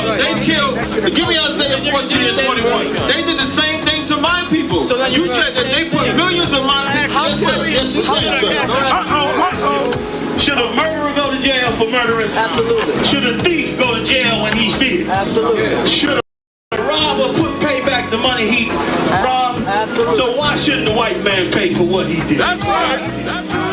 No, they killed. Give me Isaiah 14 and 21. They did the same thing to my people. So you said that they put millions of my people. Yes, you said. Should a murderer go to jail for murdering? Absolutely. Should a thief go to jail when he steals? Absolutely. Should a robber pay back the money he robbed? Absolutely. So why shouldn't the white man pay for what he did? That's right. That's right.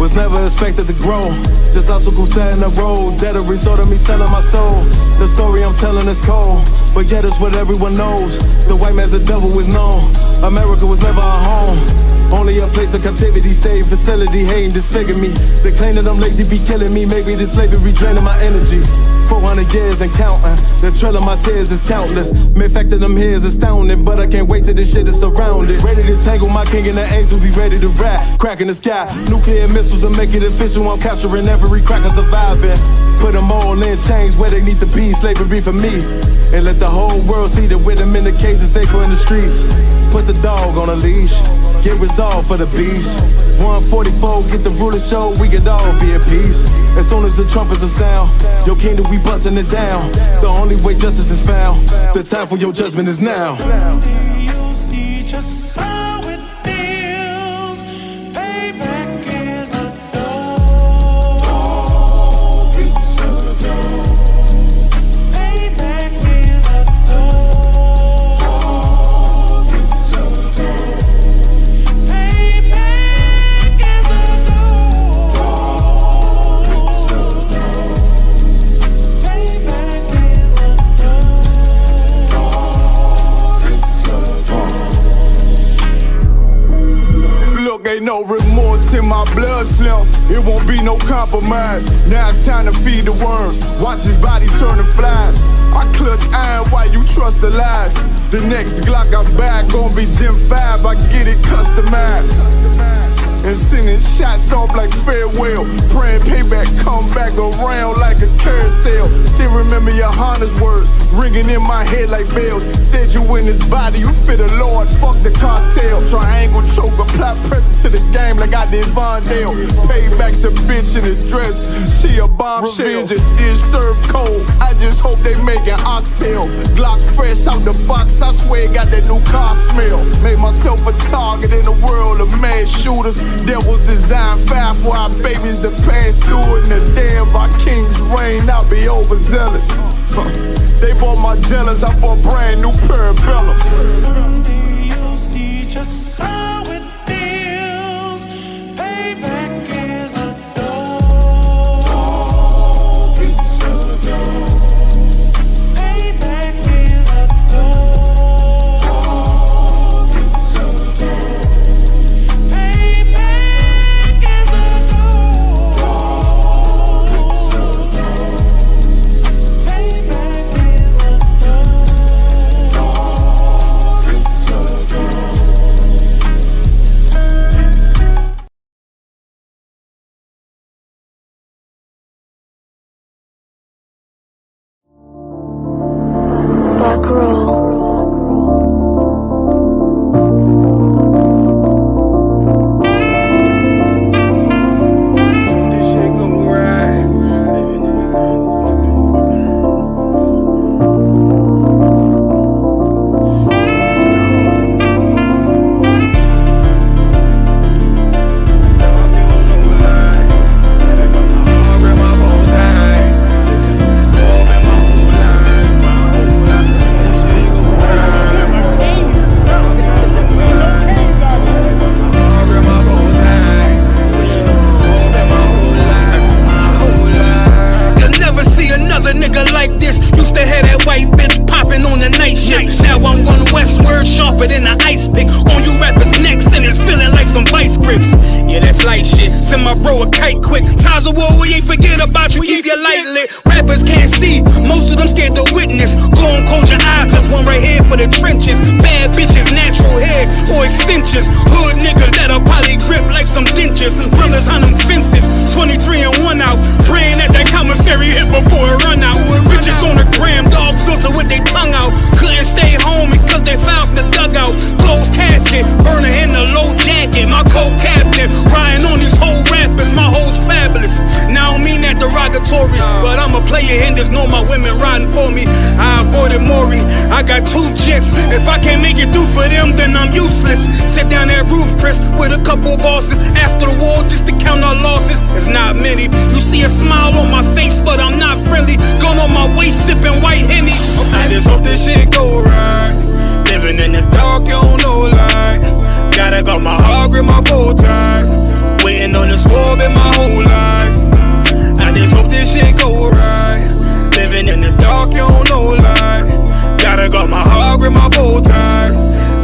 Was never expected to grow. Just obstacles set in the road. That a result of me selling my soul. The story I'm telling is cold, but yet it's what everyone knows. The white man's the devil is known. America was never our home. Only a place of captivity, save facility, hating, disfigure me. They claim that I'm lazy, be killing me. Maybe this slavery draining my energy. 400 years and counting. The trail of my tears is countless. Mere fact that I'm here is astounding, but I can't wait till this shit is surrounded. Ready to tangle my king and the angels, be ready to rap. Cracking the sky, nuclear missiles will make it official. I'm capturing every cracker surviving. Put them all in chains where they need to be. Slavery for me. And let the whole world see that with them in the cages, safer in the streets. Put the dog on a leash. Get resolved for the beast. 144, get the ruler show, we could all be at peace. As soon as the trumpets are sound, your kingdom we busting it down. The only way justice is found, the time for your judgment is now. You see just how it feels. Payback is a dog. It's a dog. Payback is a dog. It's a dog. Ain't no remorse in my blood, Slim. It won't be no compromise. Now it's time to feed the worms. Watch his body turn to flies. I clutch iron while you trust the lies. The next Glock I buy gon' be Gen 5. I get it customized. And sending shots off like farewell. Praying payback come back around like a carousel. Still remember your Honda's words ringing in my head like bells. Said you in this body, you fit a Lord, fuck the cartel. Triangle choke, apply pressure to the game like I did Vondale. Payback's a bitch in a dress, she a bombshell. Revenge is served cold, I just hope they make an oxtail. Glock fresh out the box, I swear it got that new car smell. Made myself a target in a world of mad shooters. Devil's design 5 for our babies to pass through. In the day of our king's reign, I'll be overzealous. They bought my jealous, I bought brand new parabellums. You see just how it feels. Payback is a dog. It's a dog. Payback is a dog. It's a dog. Payback is a dog. It's a dog. Payback is a dog. It's a dog. war, we ain't forget about you, keep your light lit. Rappers can't see, most of them scared to witness. Go on, close your eyes, there's one right here for the trenches. Bad bitches, natural hair or extensions. Hood niggas that'll probably grip like some dentures. Brothers on them fences, 23 and 1 out. Praying that that commissary hit before it run out. Bitches on the gram, dog filter with their tongue out. Couldn't stay home because they found the dugout. Closed casket, burner in the low jacket. My co-captain, riding on these whole rappers. My hoes fabulous. Now I don't mean that derogatory, but I'm a player and there's no my women riding for me. I avoided Maury, I got 2 jets. If I can't make it through for them, then I'm useless. Sit down that roof, Chris, with a couple bosses. After the war, just to count our losses. It's not many. You see a smile on my face, but I'm not friendly. Going on my waist, sipping white Henny. I just hope this shit go right. Living in the dark, you don't know light. Gotta got my heart with my bow tie. Waiting on the swerve in my whole life. I just hope this shit go right. Living in the dark, you don't know light. Gotta got my heart with my bow tie.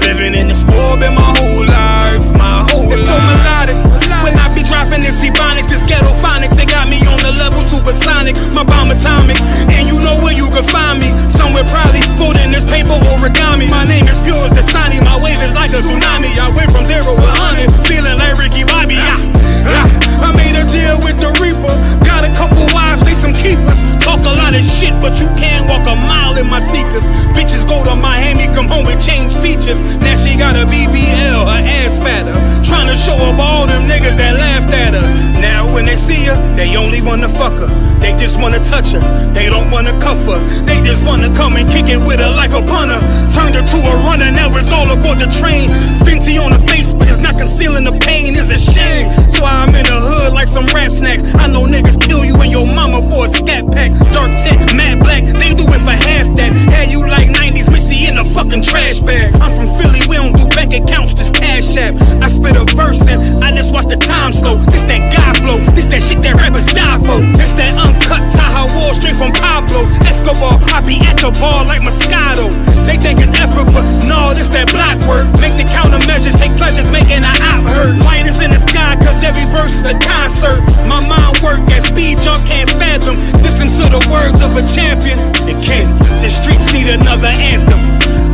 Living in the swerve in my whole life. My whole life. It's so melodic. When I be dropping this ebonics, this ghetto phonics, it got me on the level supersonic. My bomb atomic, and you know where you can find me. Somewhere probably folding this paper origami. My name is pure as the Sani, my wave is like a tsunami. I went from 0 to 100, feeling like Ricky Bobby. I made a deal with the Reaper. Got a couple wives, they some keepers. Talk a lot of shit, but you can't walk a mile in my sneakers. Bitches go to Miami, come home with change features. Now she got a BBL, her ass fatter. Trying to show up all them niggas that laughed at her. Now when they see her, they only wanna fuck her. They just wanna touch her, they don't wanna cuff her. They just wanna come and kick it with her like a punter. Turned her to a runner, now it's all aboard the train. Fenty on her face, but it's not concealing the pain, it's a shame. So I'm in the hood like some rap snacks. I know niggas kill you and your mama for a scat pack. Dark tint, matte black, they do it for half that. Had you like 90s Missy in a fucking trash bag. I'm from Philly, we don't do bank accounts, just cash app. I spit a verse and I just watch the time slow. This that God flow, this that shit that rappers die for. This that uncut Taha Wall straight from Pablo Escobar. I be at the bar like Moscato. They think it's effort, but no, this that block work. Make the countermeasures, take pleasures, making an op hurt. Light is in the sky, cause every verse is a concert. My mind work at speed, y'all can't fathom. Listen to the words of a champion. It can't, the streets need another anthem.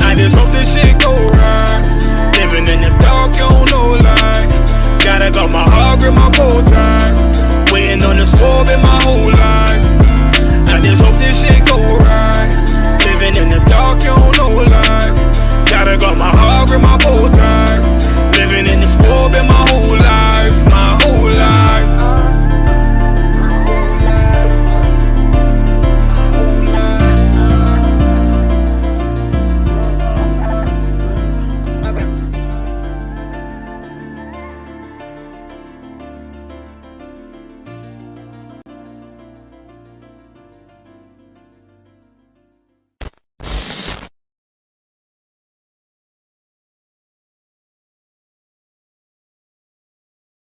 I just hope this shit go right. Living in the dark, you don't know light. Gotta got my heart with my bow tie. Waiting on the swerve in my whole life. I just hope this shit go right. Living in the dark, you don't know light. Gotta got my heart with my bow tie. Living in the swerve in my whole life. My whole life.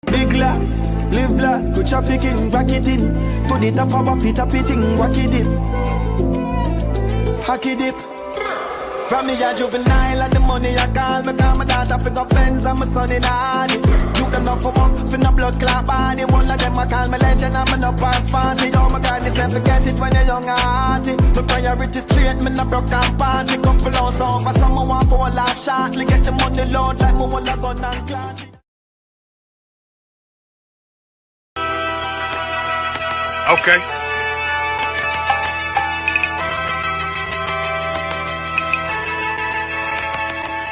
Big life, live life, go trafficking, rack it in. To the top of a fit up it in, wack it dip. Hack it dip. From me a juvenile and the money I call me. Call my daughter for got Benz and my son in a hardy. You them not for work, for no blood clot body. One of them I call me legend and me no pass party. Oh my God, never forget it when you're young and hearty. My priority straight, me no broke and party. Couple hours over, someone want for a laugh shortly. Get the money load like me want a gun and clancy. Okay.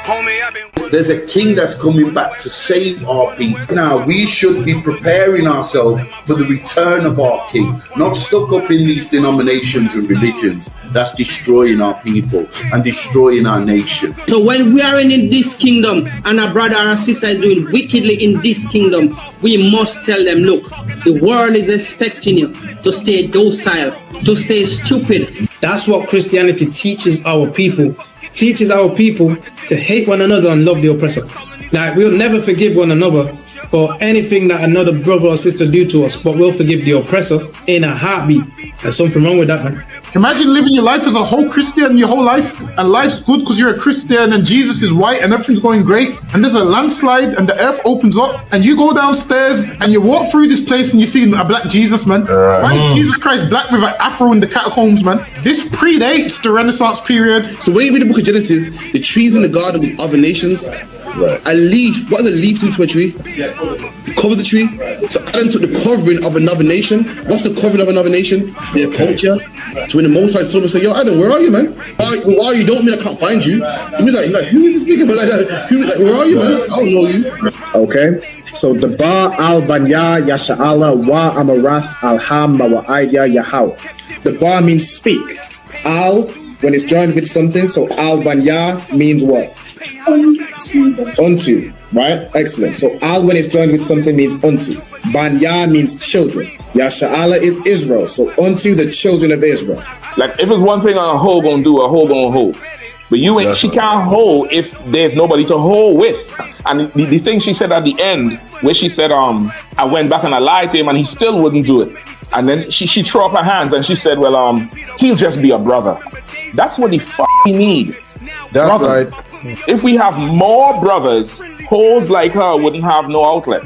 Homie, I've been... There's a king that's coming back to save our people. Now, we should be preparing ourselves for the return of our king, not stuck up in these denominations and religions that's destroying our people and destroying our nation. So when we are in this kingdom and our brother and sister is doing wickedly in this kingdom, we must tell them, look, the world is expecting you to stay docile, to stay stupid. That's what Christianity teaches our people. Teaches our people to hate one another and love the oppressor. Like, we'll never forgive one another for anything that another brother or sister do to us, but we'll forgive the oppressor in a heartbeat. There's something wrong with that, man. Imagine living your life as a whole Christian your whole life, and life's good because you're a Christian, and Jesus is white, and everything's going great, and there's a landslide, and the earth opens up, and you go downstairs, and you walk through this place, and you see a black Jesus, man. Why is Jesus Christ black with an afro in the catacombs, man? This predates the Renaissance period. So when you read the book of Genesis, the trees in the garden with other nations, a leaf, what are the leaf do to a tree? Cover the tree. So Adam took the covering of another nation. What's the covering of another nation? Their culture. So when the Most High saw him, say, "Yo, Adam, where are you, man? Where are you? Don't mean I can't find you." He means like, who is this nigga? Like that. Where are you, man? I don't know you. Okay. So the Ba al Banya Yasha'ala wa Amarath al Ham wa Aidya Yahweh. The Ba means speak. Al, when it's joined with something, so al Banya means what? Unto, right? Excellent. So al when it's joined with something means unto. Banya means children. Yasha'ala is Israel. So unto the children of Israel. Like if it's one thing a hoe gonna do, a hoe gonna hold. But you ain't, she can't hold if there's nobody to hold with. And the thing she said at the end, where she said, I went back and I lied to him and he still wouldn't do it. And then she threw up her hands and she said, well, he'll just be a brother. That's what he need. That's brothers. right. If we have more brothers, hoes like her wouldn't have no outlet.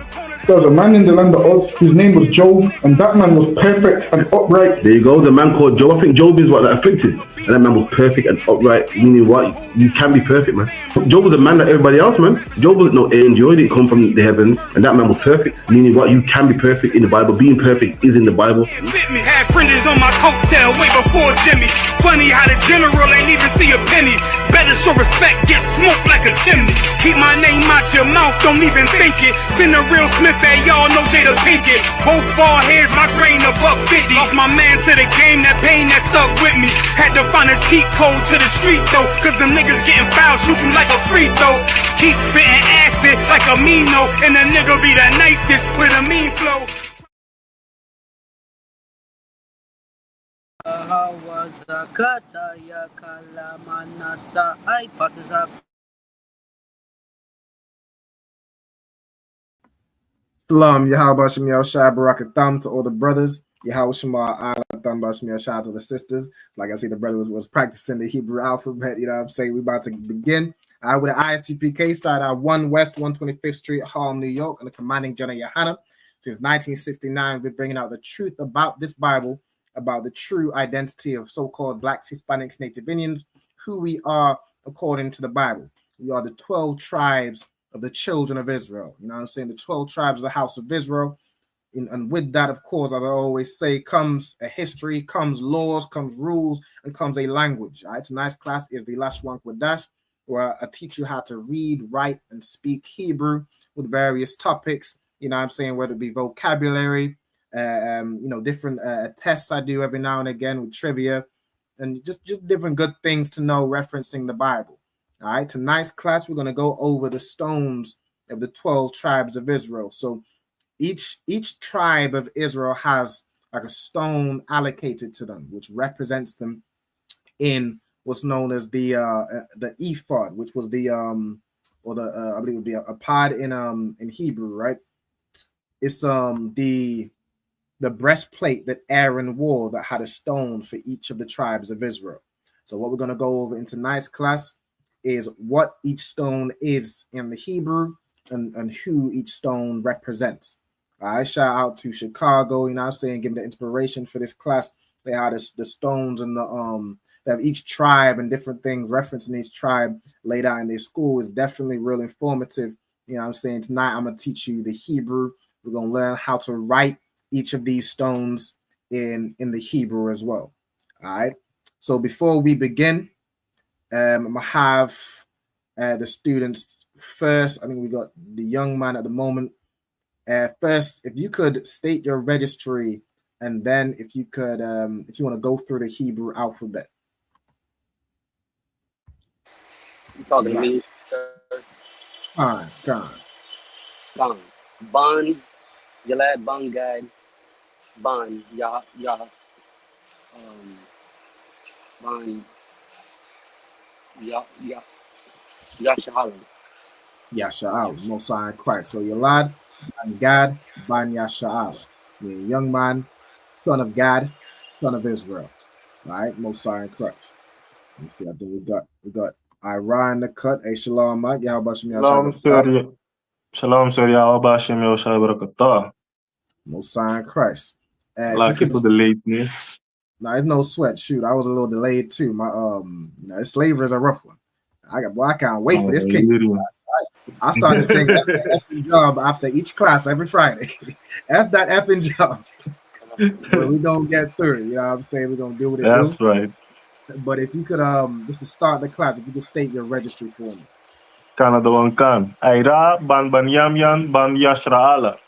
There was a man in the land of Oz whose name was Job, and that man was perfect and upright. There you go, the man called Job. I think Job is what, like, afflicted. And that man was perfect and upright, meaning what? You can be perfect, man. Job was a man like everybody else, man. Job wasn't no angel, he didn't come from the heavens. And that man was perfect, meaning what? You can be perfect in the Bible. Being perfect is in the Bible. Had friends on my coattail way before Jimmy. Funny how the general ain't even see a penny. Better show respect, get smoked like a chimney. Keep my name out your mouth, don't even think it. Send a real Smith that y'all know Jada Pinkett. Both ball heads, my grain above 50. Lost my man to the game, that pain that stuck with me. Had to find a cheat code to the street though, cause them niggas getting fouled, shoot you like a free throw. Keep spitting acid like a Mino, and the nigga be the nicest with a mean flow. Salam, Yahweh Shem Shai Barakatam to all the brothers. Yahweh Shema Alatam Bashim Shai to the sisters. Like I see, the brother was practicing the Hebrew alphabet. You know what I'm saying? We're about to begin. With the ISUPK, started at 1 West 125th Street, Harlem, New York, and the commanding General Yohana. Since 1969, we're bringing out the truth about this Bible, about the true identity of so-called Blacks, Hispanics, Native Indians, who we are according to the Bible. We are the 12 tribes of the children of Israel. You know what I'm saying? The 12 tribes of the house of Israel. And with that, of course, as I always say, comes a history, comes laws, comes rules, and comes a language. All right, tonight's class is the Lashawan Qadash, where I teach you how to read, write, and speak Hebrew with various topics. You know what I'm saying? Whether it be vocabulary, different tests I do every now and again with trivia, and just different good things to know referencing the Bible. All right, tonight's class, we're going to go over the stones of the 12 tribes of Israel. So each tribe of Israel has like a stone allocated to them, which represents them in what's known as the ephod, which was the I believe it would be a pod in Hebrew, right? It's the breastplate that Aaron wore that had a stone for each of the tribes of Israel. So what we're going to go over in tonight's class is what each stone is in the Hebrew and who each stone represents. I shout out to Chicago, you know what I'm saying, giving the inspiration for this class. They had the stones and they have each tribe and different things referencing each tribe laid out in their school is definitely real informative. You know what I'm saying? Tonight I'm going to teach you the Hebrew. We're going to learn how to write each of these stones in the Hebrew as well. All right. So before we begin, I'm going to have the students first. I think we got the young man at the moment. First, if you could state your registry, and then if you could, if you want to go through the Hebrew alphabet. You talking to me, sir? Gone. Ban, Gilad, Bangad, Ban, Ban, Yasha'al. Yasha'al, Most High Christ. So Yalad, Ban Gad, Ban Yasha'al. Young man, son of God, son of Israel. All right, Most High in Christ. Let me see. I think we got Ira in the cut. Hey, shalom, Mike. Yeah, how about you? Shalom, sir. Shalom, sir. Yahweh Hashem Yahushua Barakatah. Most High in Christ. Like Just give for us. the lateness. No, it's no sweat. Shoot, I was a little delayed too. My slavery is a rough one. I can't wait for this king. I started saying effing job after each class every Friday. F that effing job. But we gonna get through it. You know what I'm saying? We're gonna do what it That's do. right. But if you could just to start the class, if you could state your registry for me. Canada one can. Ira ban ban yam yan ban yashra.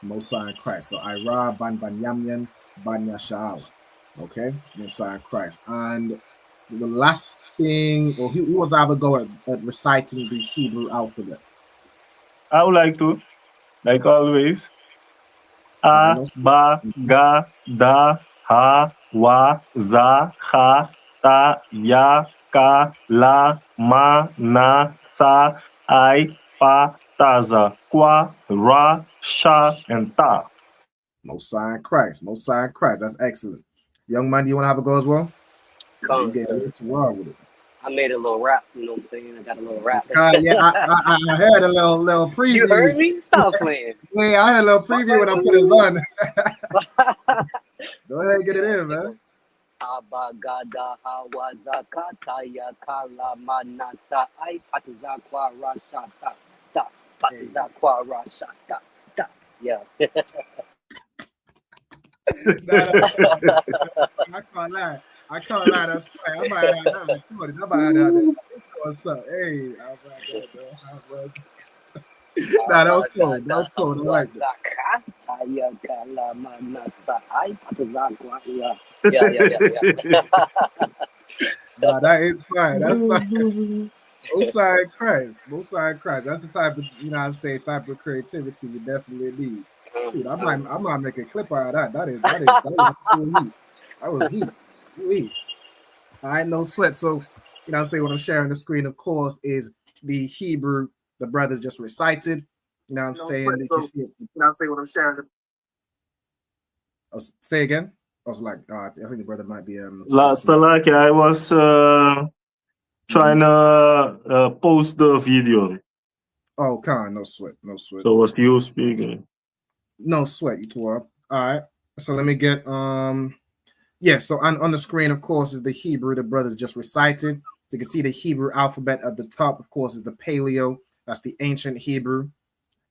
Most High in Christ. So Ira ban ban yamyan ban yasha'ala. Okay, Most High in Christ. And the last thing, or he was able to go at reciting the Hebrew alphabet. I would like to, like always. A, ba, ga, da, ha, wa, za, ha, ta, ya, ka, la, ma, na, sa, I, pa, taza, kwa, ra, sha, and ta. Most High in Christ. Most High in Christ. That's excellent. Young man, do you want to have a go as well? Come Get a little too wild with it. I made a little rap, you know what I'm saying? I got a little rap. Yeah, I heard a little preview. You heard me? Stop playing. Yeah, I had a little preview when I put his on. Go ahead and get it in, man. Abagada hawazakataya kala manasa I patazakwa rashata ta patazakwa rashata ta. Yeah. I can't lie. That's right. I might have that recorded. I might have that. What's up? Hey, nah, that was cool. That was cool. I like Yeah. Nah, that is fine. That's fine. Most High in Christ. Most High in Christ. That's the type of, you know what I'm saying, type of creativity we definitely need. Shoot, I might make a clip out of that. That is cool heat. That was heat. I ain't no sweat. So, you know what I'm saying, what I'm sharing the screen, of course, is the Hebrew the brothers just recited. You know what I'm saying? You can see it. You know what I'm saying, what I'm sharing. Say again. I was like, I think the brother might be Salaki, I was trying to post the video. Oh, Khan, no sweat. So was you speaking? No sweat, you two up. All right. So let me get so on the screen, of course, is the Hebrew the brothers just recited. So you can see the Hebrew alphabet at the top, of course, is the Paleo. That's the ancient Hebrew.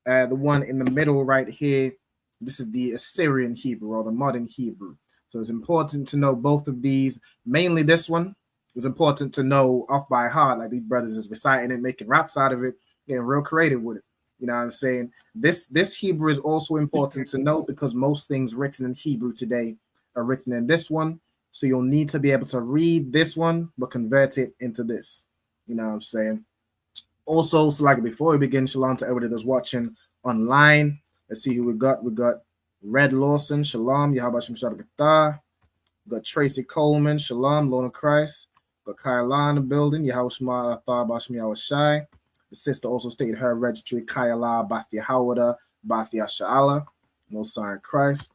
The one in the middle right here, this is the Assyrian Hebrew or the modern Hebrew. So it's important to know both of these. Mainly this one is important to know off by heart, like these brothers is reciting it, making raps out of it, getting real creative with it. You know what I'm saying? This Hebrew is also important to know because most things written in Hebrew today are written in this one. So you'll need to be able to read this one, but convert it into this. You know what I'm saying? Also, so like before we begin, shalom to everybody that's watching online. Let's see who we got. We got Red Lawson, shalom. Yahabashim Shabbat. We got Tracy Coleman, shalom. Lorna Christ. We got Kyla in the building. Yahabashim Thabashim Yahushai. The sister also stated her registry, Kyla Bathia Hawada, Bathia Sha'ala. Most High in Christ.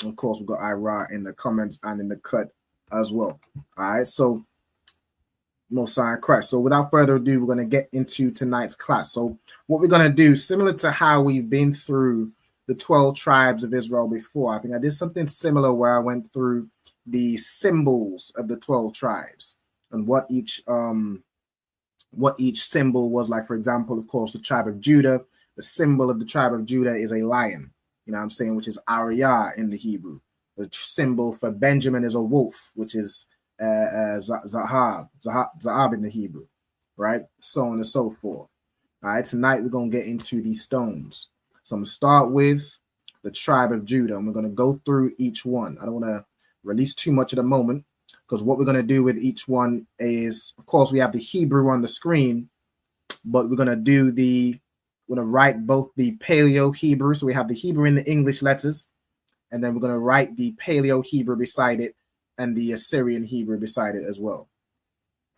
And of course, we got Ira in the comments and in the cut as well. All right, so Most High in Christ. So without further ado, we're going to get into tonight's class. So what we're going to do, similar to how we've been through the 12 tribes of Israel before, I think I did something similar where I went through the symbols of the 12 tribes and what each symbol was like. For example, of course, the tribe of Judah, the symbol of the tribe of Judah is a lion, you know what I'm saying, which is Ariyah in the Hebrew. The symbol for Benjamin is a wolf, which is Zahab in the Hebrew, right? So on and so forth. All right, tonight we're going to get into these stones. So I'm going to start with the tribe of Judah, and we're going to go through each one. I don't want to release too much at the moment, because what we're going to do with each one is, of course, we have the Hebrew on the screen, but we're going to write both the Paleo Hebrew. So we have the Hebrew in the English letters, and then we're going to write the Paleo Hebrew beside it and the Assyrian Hebrew beside it as well.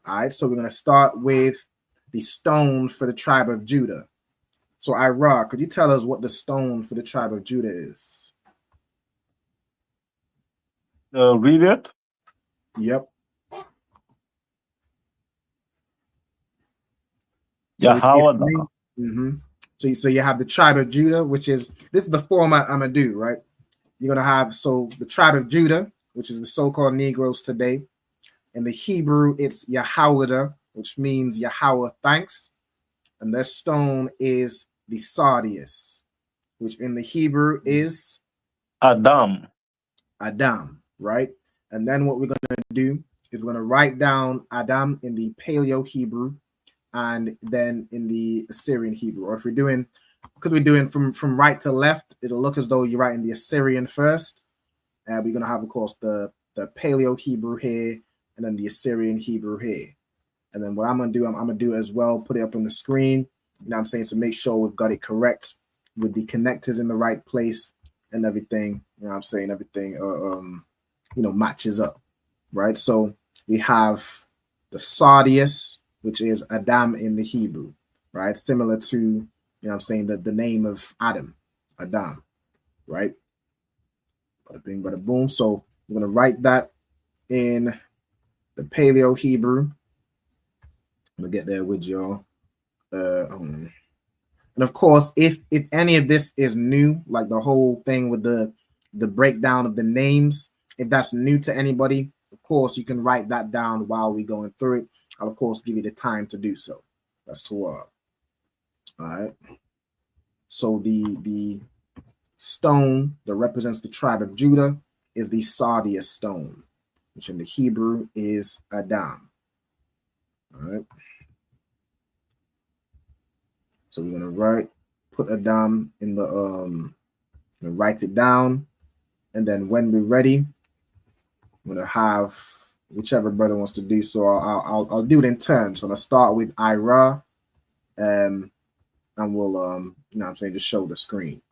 All right, so we're going to start with the stone for the tribe of Judah. So Ira, could you tell us what the stone for the tribe of Judah is? Read it. Yep. So Yahawada. So you have the tribe of Judah, which is this is the format I'm gonna do, right? You're gonna have the tribe of Judah, which is the so-called Negroes today. In the Hebrew, it's Yahawada, which means Yahweh thanks, and their stone is the sardius, which in the Hebrew is Adam, right? And then what we're gonna do is we're gonna write down Adam in the Paleo Hebrew, and then in the Assyrian Hebrew. Or if we're doing, because we're doing from right to left, it'll look as though you're writing the Assyrian first. And we're gonna have, of course, the Paleo Hebrew here, and then the Assyrian Hebrew here. And then what I'm gonna do, I'm gonna do it as well, put it up on the screen. You know what I'm saying? So make sure we've got it correct with the connectors in the right place and everything. You know what I'm saying? Everything matches up. Right? So we have the sardius, which is Adam in the Hebrew, right? Similar to, you know what I'm saying, the name of Adam, right? Bada bing, bada boom. So we're going to write that in the Paleo Hebrew. I'm going to get there with y'all. And of course, if any of this is new, like the whole thing with the breakdown of the names, if that's new to anybody, of course, you can write that down while we're going through it. I'll, of course, give you the time to do so. That's Torah. All right. So the stone that represents the tribe of Judah is the sardius stone, which in the Hebrew is Adam. All right. So we're gonna put Adam in the write it down, and then when we're ready, I'm gonna have whichever brother wants to do so. I'll do it in turn. So I'm gonna start with Ira, and we'll you know what I'm saying, just show the screen.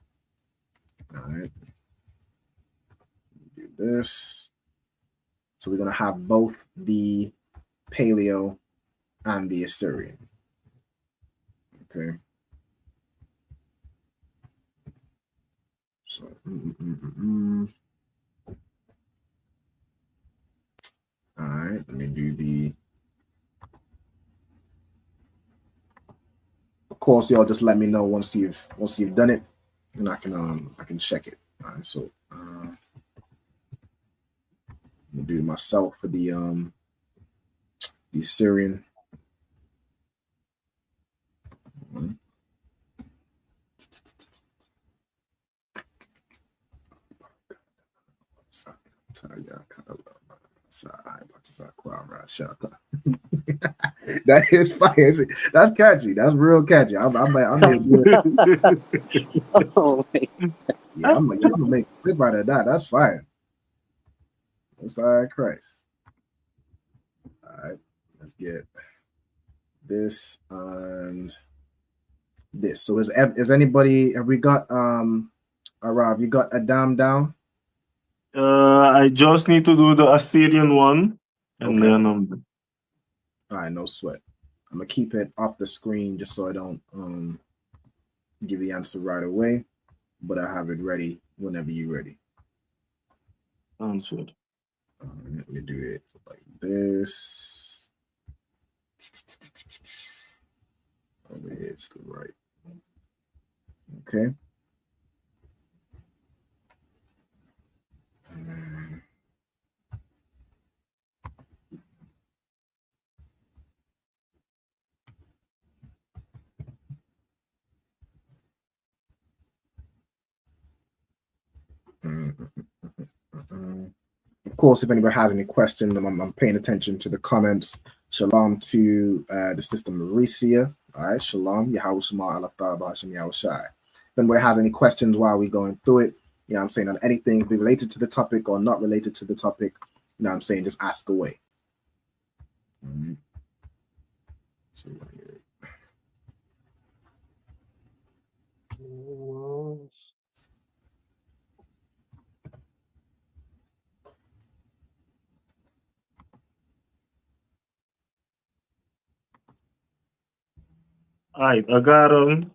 All right. Do this. So we're gonna have both the Paleo and the Assyrian. Okay. So all right, let me do the. Of course, y'all just let me know once you've done it, and I can check it. All right, so I'm gonna do myself for the Syrian. That is fire. That's catchy. That's real catchy. I'm gonna make a clip out of that. That's fire. Most High Christ. All right, let's get this and this. So is anybody? Have we got Arav? You got Adam down? I just need to do the Assyrian one, and Okay. then All right, no sweat. I'm gonna keep it off the screen just so I don't give the answer right away, but I have it ready whenever you're ready. sounds good. Let me do it like this. Over here, it's good, right? Okay. Of course, if anybody has any questions, I'm paying attention to the comments. Shalom to the sister Mauricia. All right, shalom. Yahweh Shema Allah Ta'ala Hashem Yahweh Shai. If anybody has any questions while we're going through it, you know what I'm saying, on anything related to the topic or not related to the topic, you know what I'm saying, just ask away. So, All right, I got him.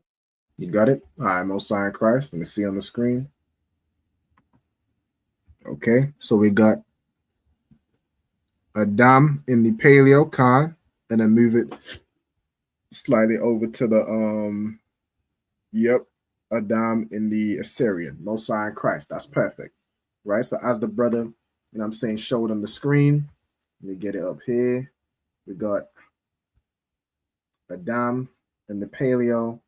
You got it? All right, Most High in Christ. Let me see on the screen. Okay, so we got Adam in the Paleo Khan, and then move it slide it over to the yep, Adam in the Assyrian, Mosiah and Christ. That's perfect. Right? So as the brother, I'm saying, showed on the screen, let me get it up here. We got Adam in the Paleo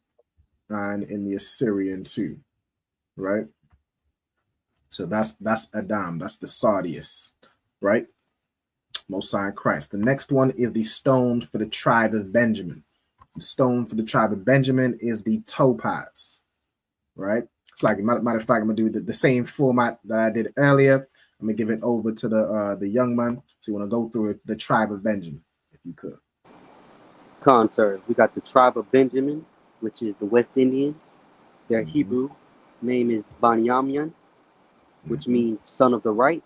and in the Assyrian too. Right? So that's Adam, that's the sardius, right? Mosiah and Christ. The next one is the stone for the tribe of Benjamin. The stone for the tribe of Benjamin is the topaz, right? It's like, matter of fact, I'm gonna do the same format that I did earlier. I'm gonna give it over to the young man. So you want to go through the tribe of Benjamin, if you could. Khan, sir. We got the tribe of Benjamin, which is the West Indians. Their Hebrew name is Banyamyan, which means son of the right.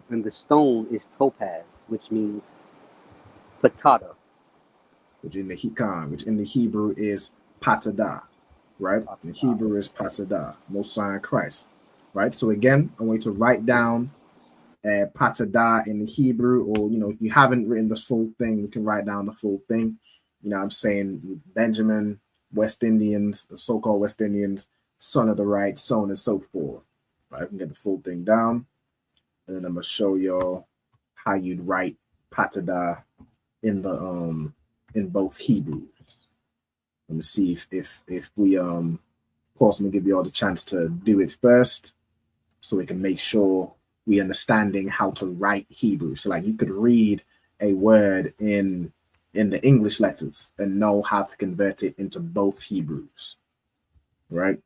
And the stone is topaz, which means patata. Which in the Hebrew is patada, right? In the Hebrew is patada, Mosiah and Christ, right? So again, I want you to write down patada in the Hebrew, or if you haven't written the full thing, you can write down the full thing. I'm saying Benjamin, West Indians, so-called West Indians, son of the right, so on and so forth. Right? I can get the full thing down, and then I'm gonna show y'all how you'd write patada in the in both Hebrews. Let me see if we of course I'm gonna give you all the chance to do it first, so we can make sure we understanding how to write Hebrew. So like you could read a word in the English letters and know how to convert it into both Hebrews, right?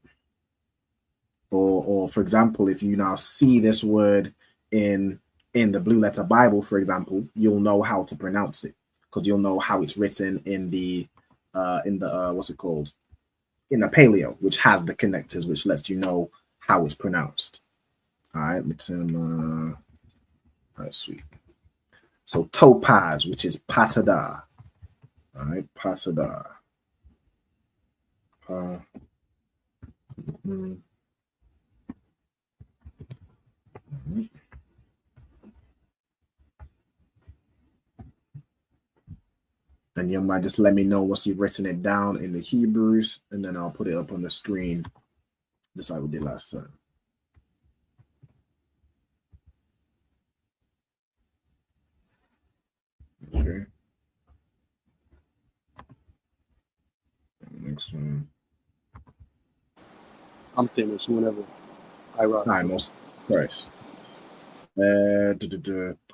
Or for example, if you now see this word in the Blue Letter Bible, for example, you'll know how to pronounce it, because you'll know how it's written in the what's it called, in the Paleo, which has the connectors, which lets you know how it's pronounced. All right, let me turn all right, sweet. So topaz, which is patada. All right, patada. And you might just let me know once you've written it down in the Hebrews, and then I'll put it up on the screen, just like we did last time. Okay. Next one. I'm finished whenever I rock. All right, most Christ. Oh,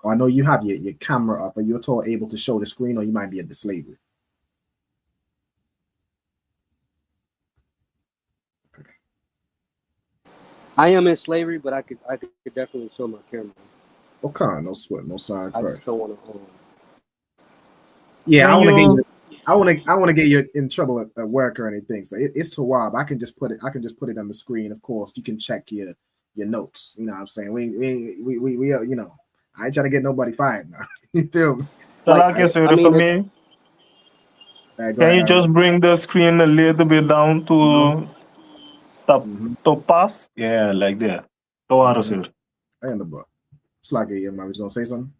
I know you have your camera up. Are you at all able to show the screen, or you might be at the slavery? I am in slavery, but I could definitely show my camera. Okay, no sweat, no sign. I just don't want to. Yeah, I want to get you. I want to get you in trouble at work or anything. So it's Tawab. I can just put it on the screen. Of course, you can check your notes. You know what I'm saying? We I ain't trying to get nobody fired now. You feel me? Can you just bring the screen a little bit down to top pass? Yeah, like that. I am the butt. It's like I was gonna say something.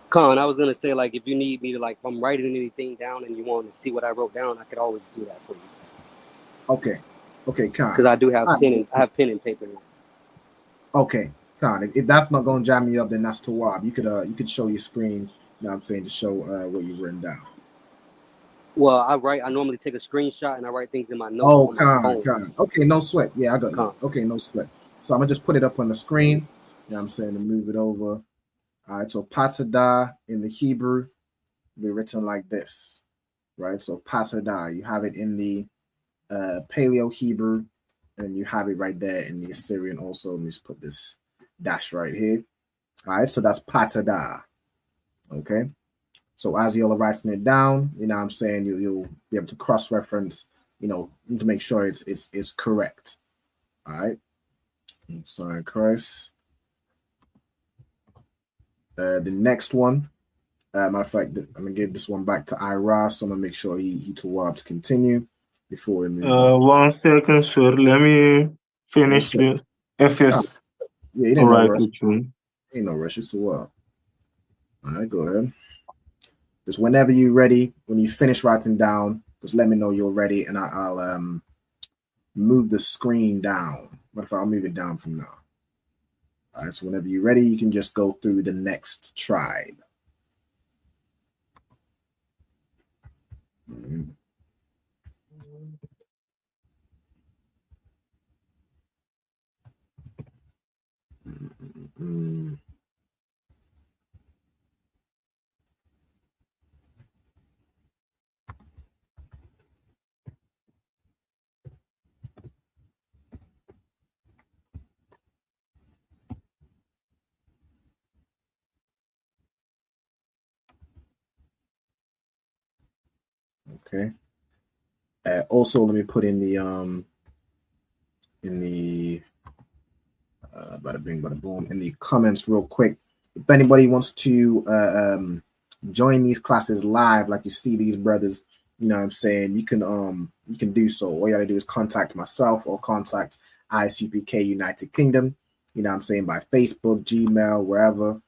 Khan, I was gonna say, like, if you need me to, like, if I'm writing anything down and you want to see what I wrote down, I could always do that for you. Okay, Khan. Because I do have pen and paper. Okay, Khan. If that's not gonna jam me up, then that's Tawab. You could show your screen. You know what I'm saying, to show what you've written down. Well, I normally take a screenshot and I write things in my notes. Oh, Khan. Okay, no sweat. Yeah, I got you. Okay, no sweat. So I'm gonna just put it up on the screen. You know what I'm saying, to move it over. All right, so patada in the Hebrew will be written like this, right? So patada, you have it in the Paleo Hebrew, and you have it right there in the Assyrian also. Let me just put this dash right here. All right, so that's patada. Okay, so as you're writing it down, you know what I'm saying, you'll be able to cross-reference, to make sure it's correct. All right, sorry, Christ. The next one, matter of fact, I'm gonna give this one back to Ira, so I'm gonna make sure he Tawab to continue before we move on. 1 second, sir. Let me finish this. FS. Yeah, you didn't know rush. Ain't no rush. It's Tawab. All right, go ahead. just whenever you're ready, when you finish writing down, just let me know you're ready, and I'll move the screen down. What if I'll move it down from now? All right, so whenever you're ready, you can just go through the next tribe. Mm-hmm. Mm-hmm. Okay. Also, let me put in the bada bing, bada boom, in the comments real quick. If anybody wants to join these classes live, like you see these brothers, you know what I'm saying, you can do so. All you gotta do is contact myself or contact ISUPK United Kingdom, you know what I'm saying, by Facebook, Gmail, wherever,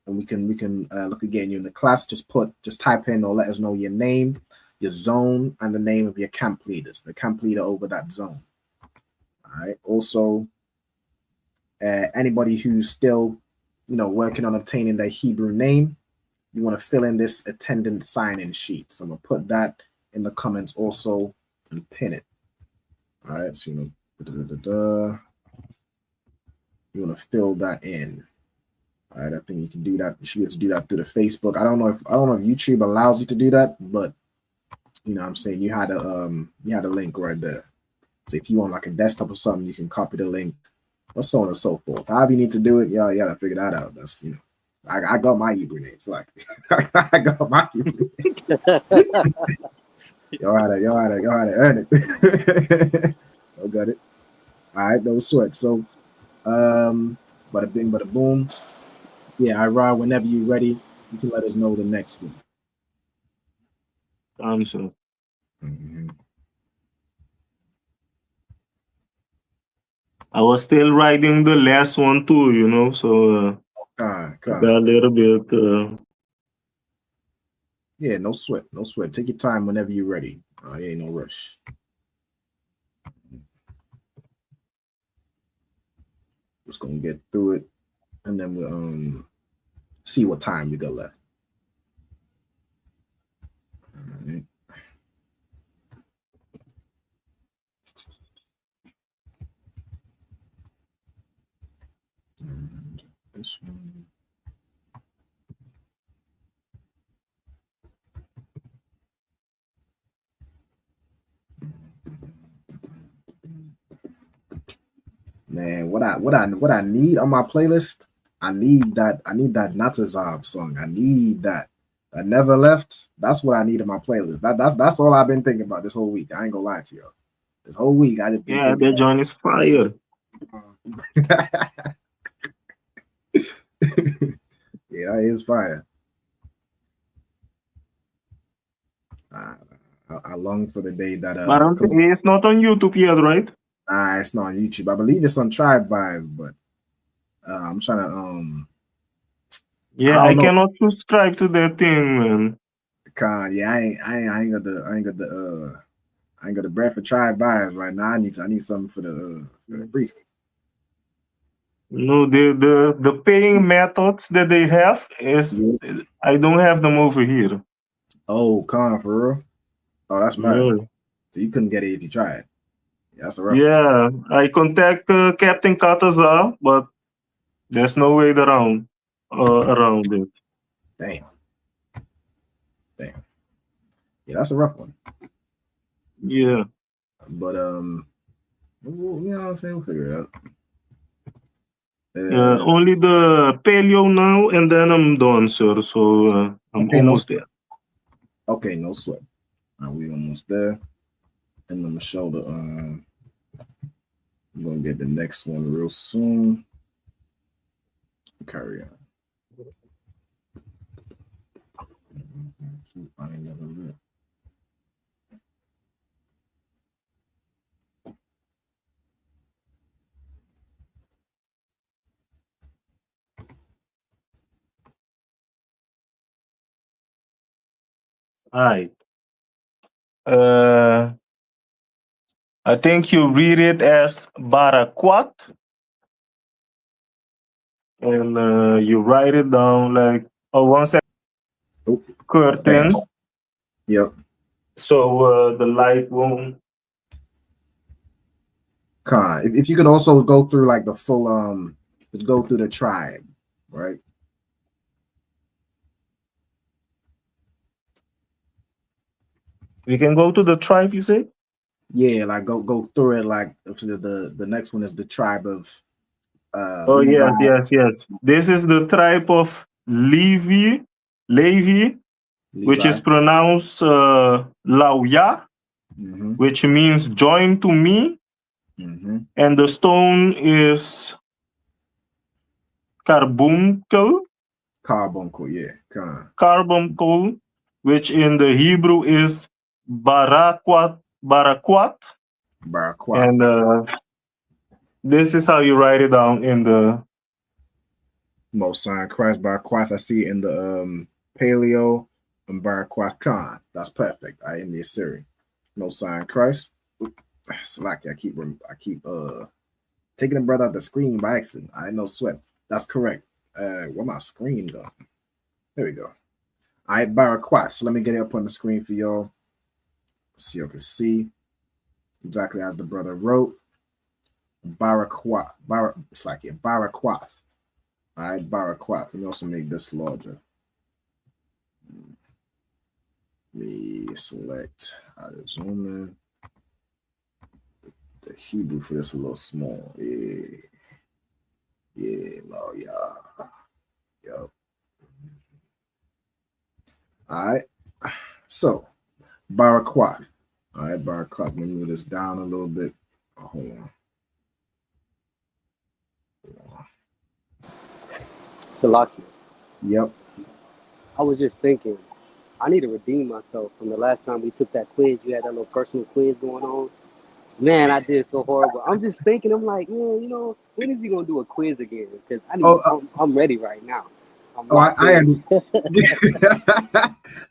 and we can look at getting you in the class. Just type in or let us know your name, your zone, and the name of your camp leaders, the camp leader over that zone. All right. Also, anybody who's still, working on obtaining their Hebrew name, you want to fill in this attendance sign-in sheet. So I'm gonna put that in the comments also and pin it. All right. So you want to fill that in. All right. I think you can do that. You should be able to do that through the Facebook. I don't know if YouTube allows you to do that, but you know what I'm saying, you had a link right there. So if you want like a desktop or something, you can copy the link, or so on and so forth. However you need to do it, yeah, figure that out. That's I got my Hebrew names. Like I got my Hebrew names. Y'all had to earn it. Y'all got it. All right, no sweat. So bada bing, bada boom. Yeah, Ira, whenever you're ready, you can let us know the next one. Answer. Mm-hmm. I was still writing the last one too, so got a little bit. Yeah, no sweat. Take your time whenever you're ready. There ain't no rush. Just gonna get through it, and then we'll see what time we got left. All right. And this one. Man, what I need on my playlist, I need that Natazab song. I need that. I never left. That's what I need in my playlist. That's all I've been thinking about this whole week. I ain't gonna lie to you. This whole week I just been Yeah, that joint is fire. Yeah, it is fire. I long for the day that But it's not on YouTube yet, right? Nah, it's not on YouTube. I believe it's on Tribe Vibe, but I'm trying to Yeah, I cannot subscribe to that thing, man. Yeah, I ain't got the bread for Tribe Vibe right now. I need something for the priest. No, the paying methods that they have is I don't have them over here. Oh, for real? Oh, that's mad. Yeah. So you couldn't get it if you tried. Yeah, that's a rough. Yeah, I contact Captain Kataza, but there's no way around it. Damn. Yeah, that's a rough one. Yeah. But you know what I'm saying? We'll figure it out. Only the paleo now, and then I'm done, sir. So I'm almost there. Okay, no sweat. We almost there. And I'm gonna show the I'm gonna get the next one real soon. Carry on. I ain't never read. Alright. I think you read it as Barakwat, and you write it down like one second. Curtain. Yep. So the light won't. Con. If you could also go through like the full go through the tribe, right? We can go to the tribe, you say? Yeah, like go through it. Like the next one is the tribe of Oh Levi. yes. This is the tribe of Levi, which is pronounced Lauya, which means join to me, and the stone is carbuncle. Carbuncle, yeah. Con. Carbuncle, which in the Hebrew is barakwat. And this is how you write it down in the Most High Christ Barakwat. I see in the Paleo and Barakwat Khan. That's perfect. In the Assyrian. Most High Christ. Slacky. I keep taking the brother out the screen by accident. I ain't no sweat. That's correct. Where my screen go? There we go. All right, Barakwat. So let me get it up on the screen for y'all, so you can see exactly as the brother wrote. Barakwat. It's like Barakwat. All right, Barakwat. Let me also make this larger. Let me select. I zoom in. The Hebrew for this a little small. Yeah. Yep. All right. So, Barakwat. All right, Barakwat. Let me move this down a little bit. Oh, hold on. Salaki. Yep. I was just thinking, I need to redeem myself from the last time we took that quiz. You had that little personal quiz going on. Man, I did so horrible. I'm just thinking, I'm like, man, when is he gonna do a quiz again? Because I'm ready right now. I understand.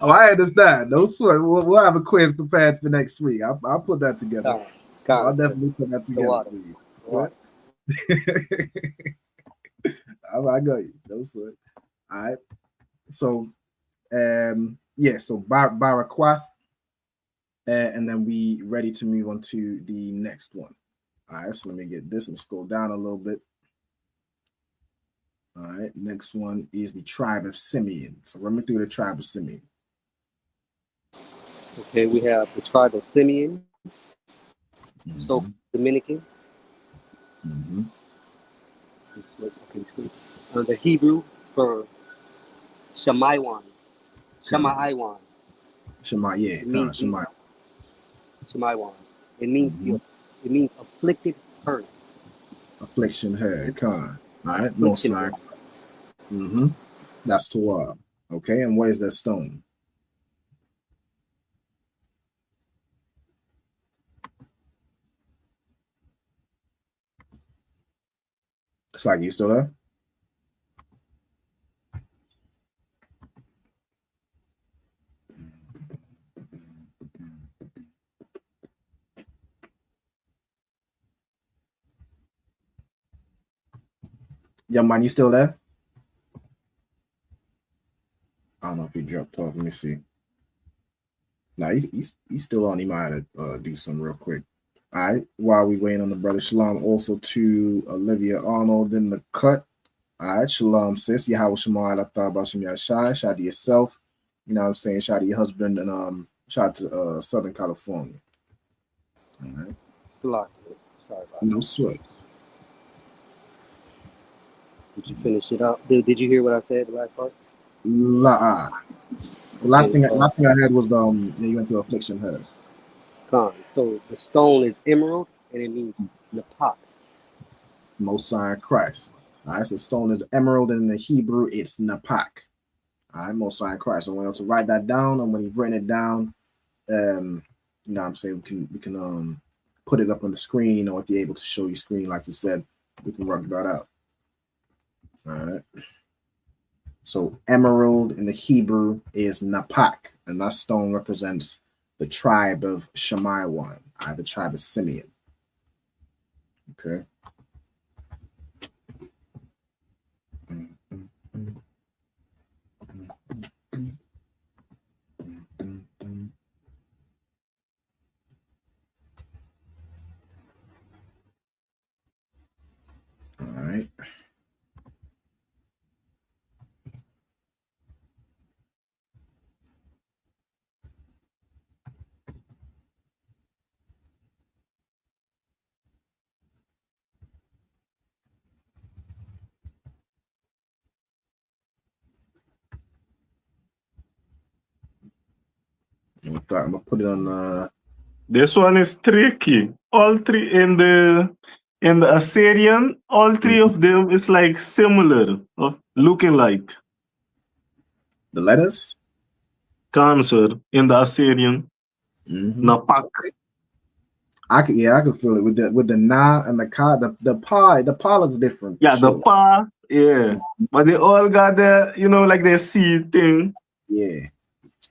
I understand. No sweat. We'll have a quiz prepared for next week. I'll put that together. I'll definitely put that together for you. Sweat. I got you. No sweat. All right. So, so Barakwat, and then we ready to move on to the next one. All right. So let me get this and scroll down a little bit. All right, next one is the tribe of Simeon. So run me through the tribe of Simeon. Okay, we have the tribe of Simeon, so Dominican. Okay, so the Hebrew for Shamaiwan. Shamaiwan. Shamaiwan. Shamaiwan. It means afflicted herd. Affliction herd. Con. All right, most like. That's Torah. Okay, and what is that stone? It's like you still there? Young man, you still there? I don't know if he dropped off. Let me see. No, he's still on. He might have to do something real quick. All right. While we waiting on the brother, shalom also to Olivia Arnold in the cut. All right. Shalom, sis. Yahweh Shema, I thought about Shem Yashai. Shout to yourself. You know what I'm saying? Shout to your husband and shout to Southern California. All right. Sorry about No sweat. Did you finish it up? Did you hear what I said, the last part? The last thing I had was you went to affliction herd. So the stone is emerald and it means napak. Most High Christ. All right, so stone is emerald, and in the Hebrew it's napak. All right, Most High Christ. So when to write that down, and when you've written it down, you know what I'm saying, we can put it up on the screen, or if you're able to show your screen, like you said, we can work that out. All right. So emerald in the Hebrew is napak, and that stone represents the tribe of Shemaiwan, the tribe of Simeon. Okay. All right. I'm gonna put it on. This one is tricky. All three in the Assyrian, all three of them is like similar of looking like the letters. Cancer in the Assyrian. Napak. I could feel it with the na and the ka. The pa looks different. Yeah, sure. the pa, yeah. But they all got the, like their C thing. Yeah.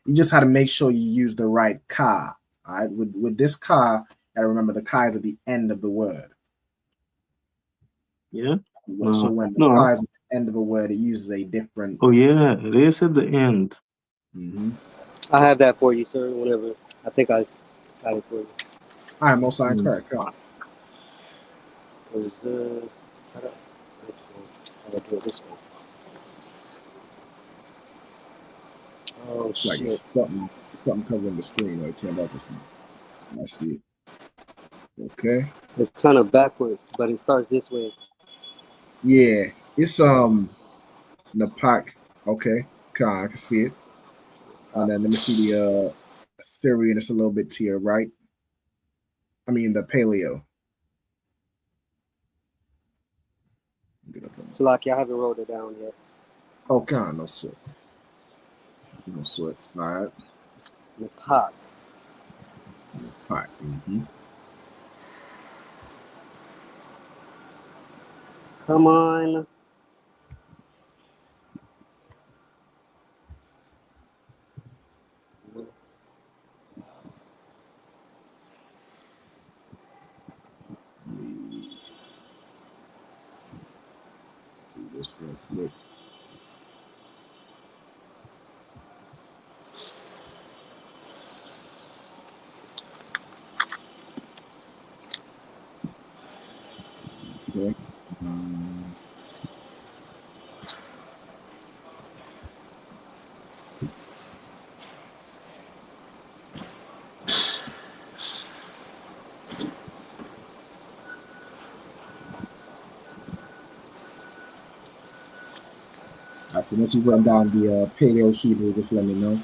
You just had to make sure you use the right ka. All right. With this ka, gotta remember the ka is at the end of the word. Yeah. So when the ka is at the end of a word, it uses a different. Oh yeah, it is at the end. I have that for you, sir. Whenever I think I got it for you. All right, most sign correct. Come on. How do I do it this way? Oh Like shit! Something covering the screen, like turned up or something. I see it. Okay. It's kind of backwards, but it starts this way. Yeah, it's Napak. Okay, I can see it. And then let me see the Syrian. It's a little bit to your right. I mean the Paleo. Salaki, I haven't wrote it down yet. Okay, no sweat. No sweat. All right. Napak. Napak. Come on. Do this real quick. Okay. So once you've run down the Paleo Hebrew, just let me know.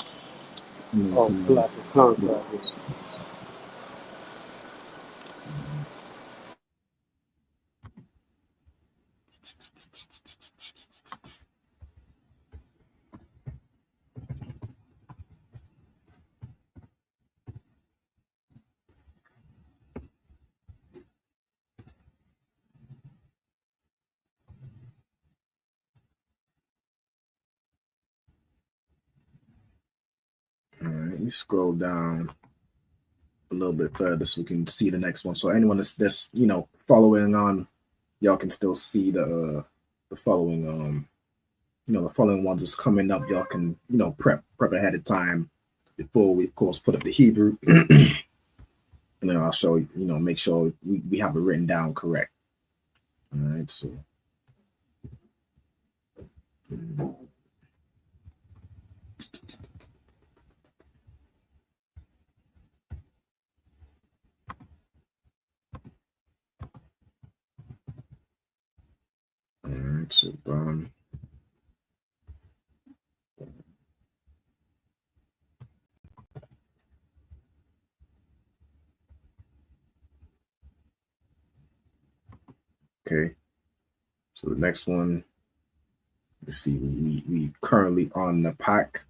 Oh, Salaki, All right, let me scroll down a little bit further so we can see the next one. So anyone that's following on, y'all can still see the following the following ones is coming up. Y'all can prep ahead of time before we of course put up the Hebrew. And then I'll show you, make sure we have it written down correct. All right, so all right, so okay. So the next one, let's see, we currently on the pack.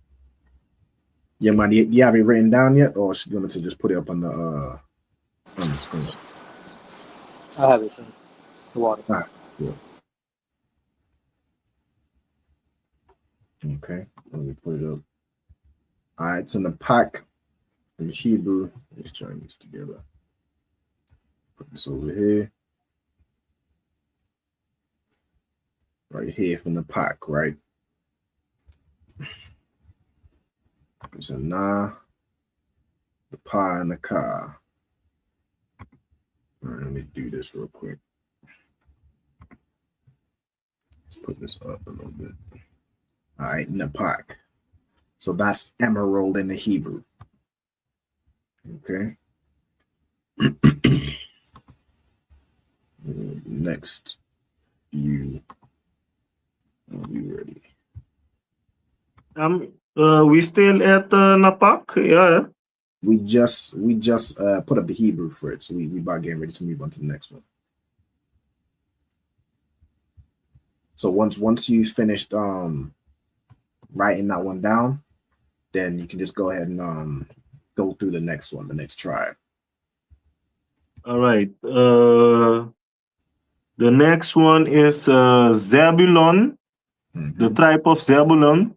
Yeah, man, do you have it written down yet, or should you want me to just put it up on the screen? I have it, sir. The water. All right, cool. Okay, let me put it up. All right, it's in the pack in Hebrew. Let's join this together. Put this over here. Right here from the pack, right? It's a na, the pa, and the ka. All right, let me do this real quick. Let's put this up a little bit. All right, Napak. So that's emerald in the Hebrew. Okay. Next few. Are we ready? We still at Napak, yeah. We just put up the Hebrew for it, so we about getting ready to move on to the next one. So once you finished writing that one down, then you can just go ahead and go through the next one, the next tribe. All right. The next one is Zebulon, the tribe of Zebulon,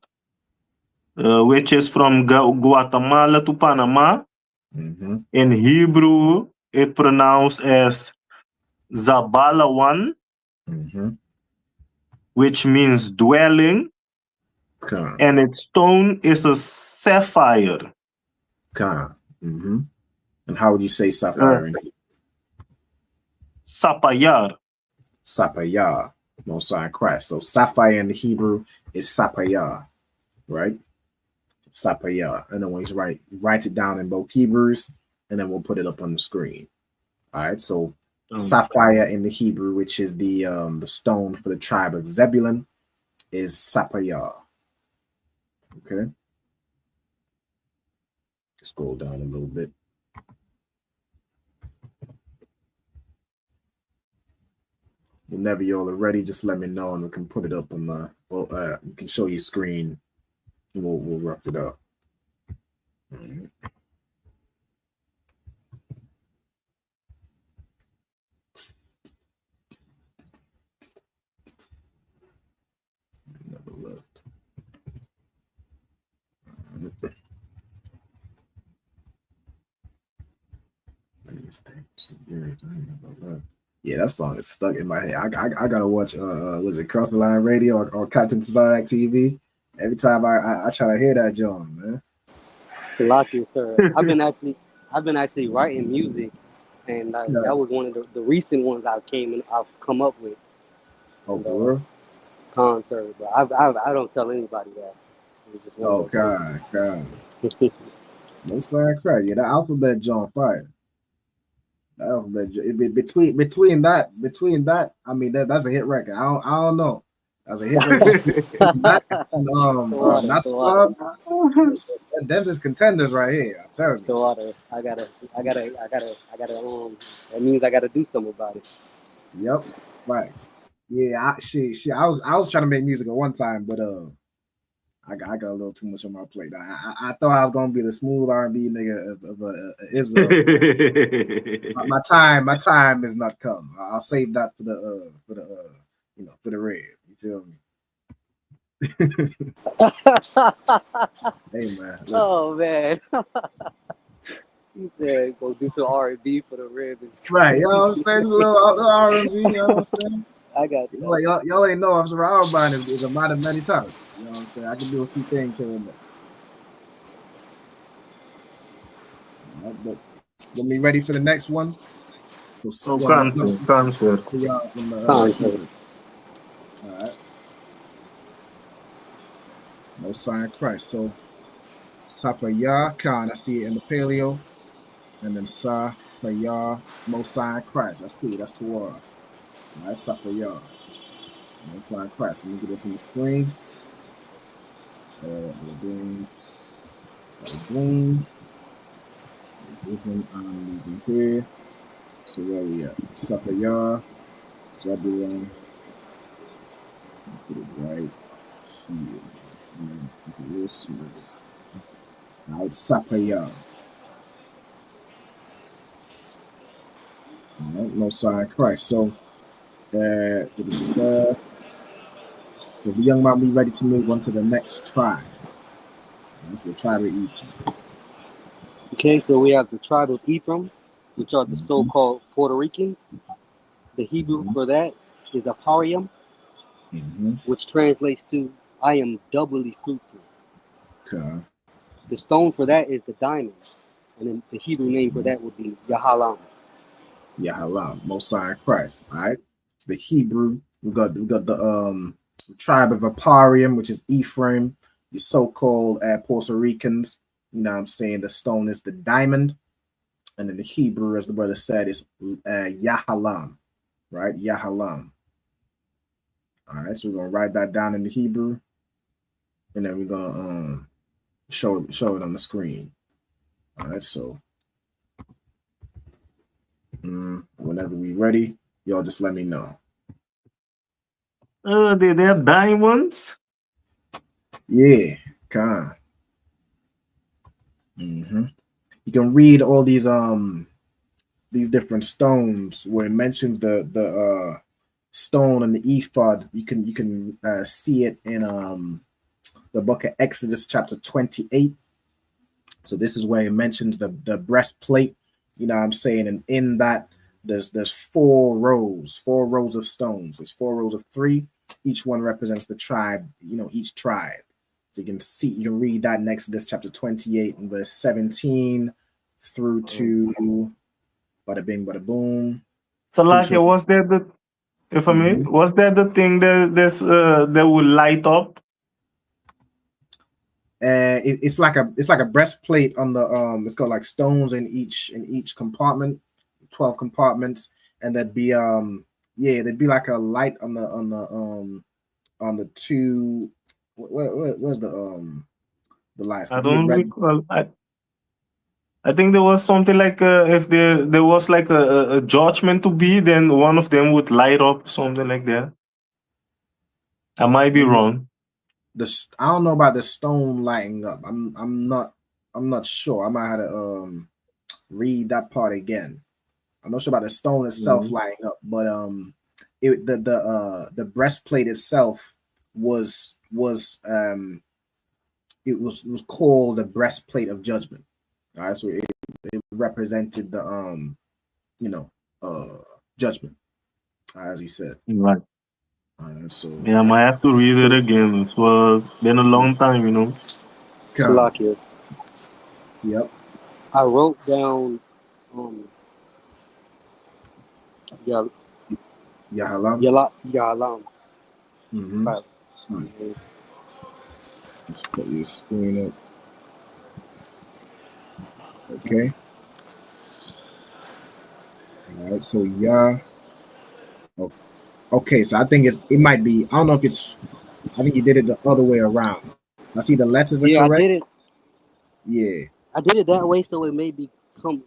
which is from Guatemala to Panama. In Hebrew, it pronounced as Zabalawan, which means dwelling, and its stone is a sapphire. And how would you say sapphire in Hebrew? Sapayar. Sapayar, Most High Christ. So sapphire in the Hebrew is sapayar, right? Sapayar. And then when you write it down in both Hebrews, and then we'll put it up on the screen. All right. So sapphire in the Hebrew, which is the stone for the tribe of Zebulun, is sapayar. Okay. Scroll down a little bit. Whenever y'all are ready, just let me know and we can put it up on the. You can show your screen, and we'll rough it up. Right. Never left. Yeah, that song is stuck in my head. I gotta watch was it Cross the Line Radio or Captain Tazarek TV? Every time I try to hear that John, man. Salaki, sir. I've been actually writing music, and that was one of the recent ones I've come up with. Oh, for real? Concert, but I don't tell anybody that. It was just one of those God. No sign crack. Yeah, that alphabet John fire. That alphabet between that, I mean that's a hit record. I don't know. That's a hit record. Not Slob. Them just contenders right here. I'm telling you. I gotta. That means I gotta do something about it. Yep. Right. Yeah. I was trying to make music at one time, but I got a little too much on my plate. I thought I was gonna be the smooth R&B nigga of Israel. my time is not come. I'll save that for the red. You feel me? Hey man. Listen. Oh man. You said go do some R&B for the Ravens. Right, you know what I'm saying? Just a little R&B, you know what I'm saying? I got that. Like y'all ain't know I'm surrounded by is a mind of many talents. You know what I'm saying? I can do a few things here and there. All right, but when we ready for the next one? Concert. All right. No sign of Christ. So Sapaya Khan, I see it in the paleo. And then Sa Paya Most High Christ. I see that's Torah. All right, Sapaya. Most High Christ. Let me get up on the screen. Boom. I'm leaving here. So where we at? Sapaya. Zebulon. Put it right here. Make it real smoother. All right, Sapaya. All right, Most High Christ. So, So the young man, we ready to move on to the next tribe. That's the tribe of Ephraim. Okay, so we have the tribe of Ephraim, which are the so-called Puerto Ricans. The Hebrew for that is Aparium, which translates to "I am doubly fruitful." Okay. The stone for that is the diamond, and then the Hebrew name for that would be Yahalam. Yahalam, Mosiah Christ. All right. The Hebrew, we got the tribe of Aparium, which is Ephraim, the so-called Puerto Ricans. You know what I'm saying? The stone is the diamond. And then the Hebrew, as the brother said, is Yahalam. Right? Yahalam. All right, so we're gonna write that down in the Hebrew, and then we're gonna show it on the screen. All right, so whenever we're ready, y'all just let me know. They have diamonds. Yeah, kind. You can read all these different stones where it mentions the stone and the ephod. You can see it in the book of Exodus chapter 28. So this is where it mentions the breastplate. You know what I'm saying? And in that there's four rows of stones. There's 4 rows of 3. Each one represents the tribe, each tribe. So you can read that in Exodus chapter 28 and verse 17 through to bada bing, bada boom. So like, was there the, if I may, was there the thing that will light up? It's like a breastplate on the it's got like stones in each compartment, 12 compartments, and there'd be there'd be like a light on the two. Where's the lights? I don't recall. I think there was something like if there was like a judgment to be, then one of them would light up, something like that. I might be wrong. I don't know about the stone lighting up. I'm not sure. I might have to read that part again. I'm not sure about the stone itself lighting up, but the breastplate itself was called the breastplate of judgment. All right, so it represented the judgment, as you said. Right. So yeah, I might have to read it again. It's been a long time. Salakia. Yep. I wrote down Yahalam. Yahalam. Right. Just put your screen up. Okay. All right. So okay. So I think it might be. I don't know if it's. I think you did it the other way around. I see the letters are correct. I did it. Yeah. I did it that way, so it may come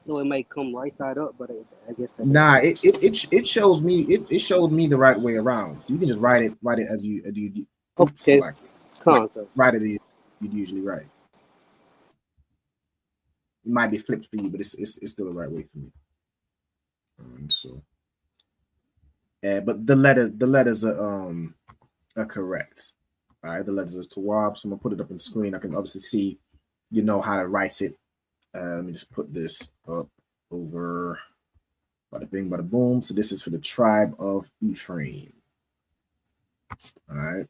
right side up, but I guess that. Nah, it shows me it showed me the right way around. So you can just write it as you Okay. Select it. Write it as you'd usually write. It might be flipped for you, but it's still the right way for me. But the letters are correct. All right, the letters are Tawab. So I'm gonna put it up on the screen. I can obviously see, how to write it. Let me just put this up over. Bada bing, bada boom. So this is for the tribe of Ephraim. All right.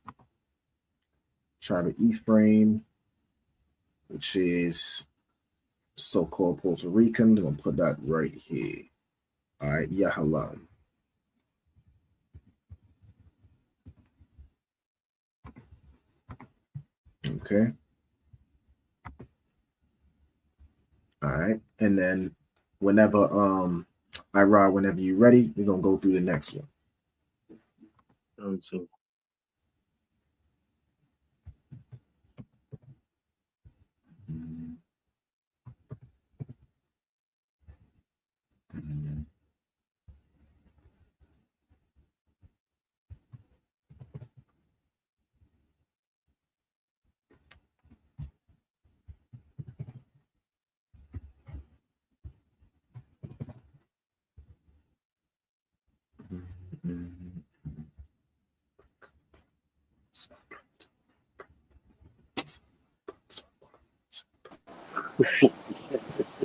Tribe of Ephraim, which is so-called Puerto Rican. I'm gonna put that right here. All right, Yahalam. Okay. All right, and then whenever whenever you're ready, we're gonna go through the next one.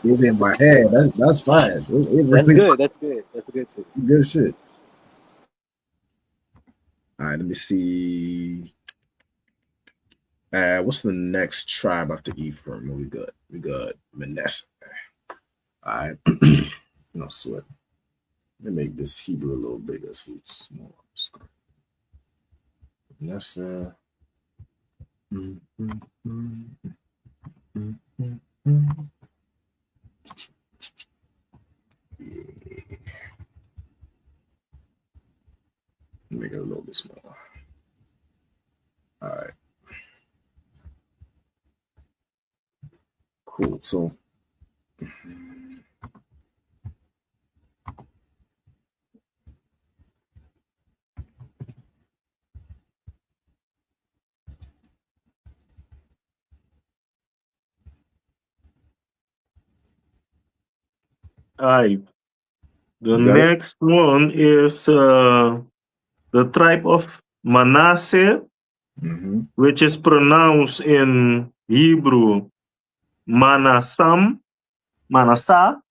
He's in my head. That's fine. That's good. That's good. That's a good thing. Good shit. All right, let me see. What's the next tribe after Ephraim? What we got? We got Manasseh. All right. No sweat. Let me make this Hebrew a little bigger so it's small. Manasseh. Make it a little bit smaller. All right. Cool. So Alright. The You got it? next one is the tribe of Manasseh, which is pronounced in Hebrew Manasseh, Manasseh.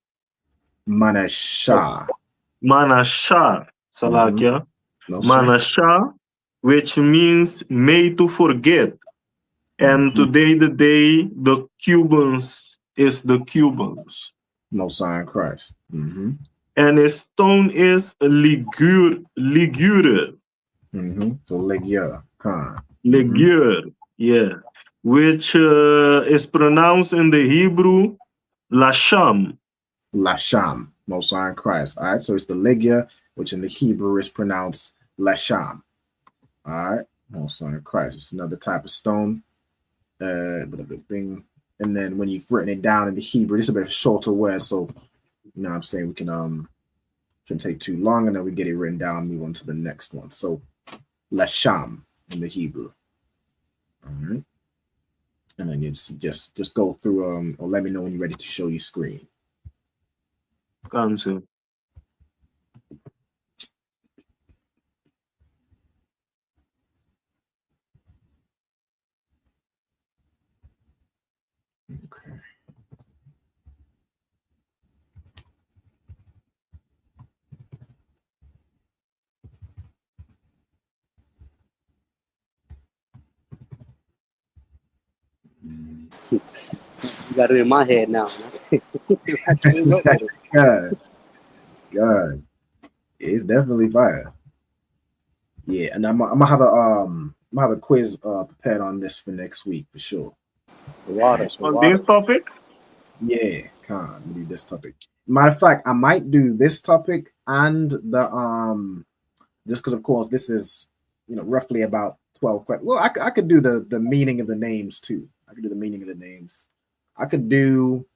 Salakia. No, Manasseh, which means made to forget. And today, the day, the Cubans is the Cubans. No sign Christ. And his stone is ligure. So Legia. Ligure, yeah. Which is pronounced in the Hebrew Lasham. Lasham. No sign Christ. All right. So it's the Legia, which in the Hebrew is pronounced Lasham. All right. No sign Christ. It's another type of stone. And then when you've written it down in the Hebrew, it's a bit shorter word, so you know what I'm saying, we can take too long, and then we get it written down and move on to the next one. So Lasham in the Hebrew. All right. And then you just go through or let me know when you're ready to show your screen. Cancel. Okay. You got it in my head now. God, it's definitely fire. Yeah, and I'm gonna have a quiz prepared on this for next week for sure. On this topic? Yeah, can do this topic. Matter of fact, I might do this topic and the just because of course this is roughly about 12 questions. Well, I could do the meaning of the names too. I could do the meaning of the names. I could do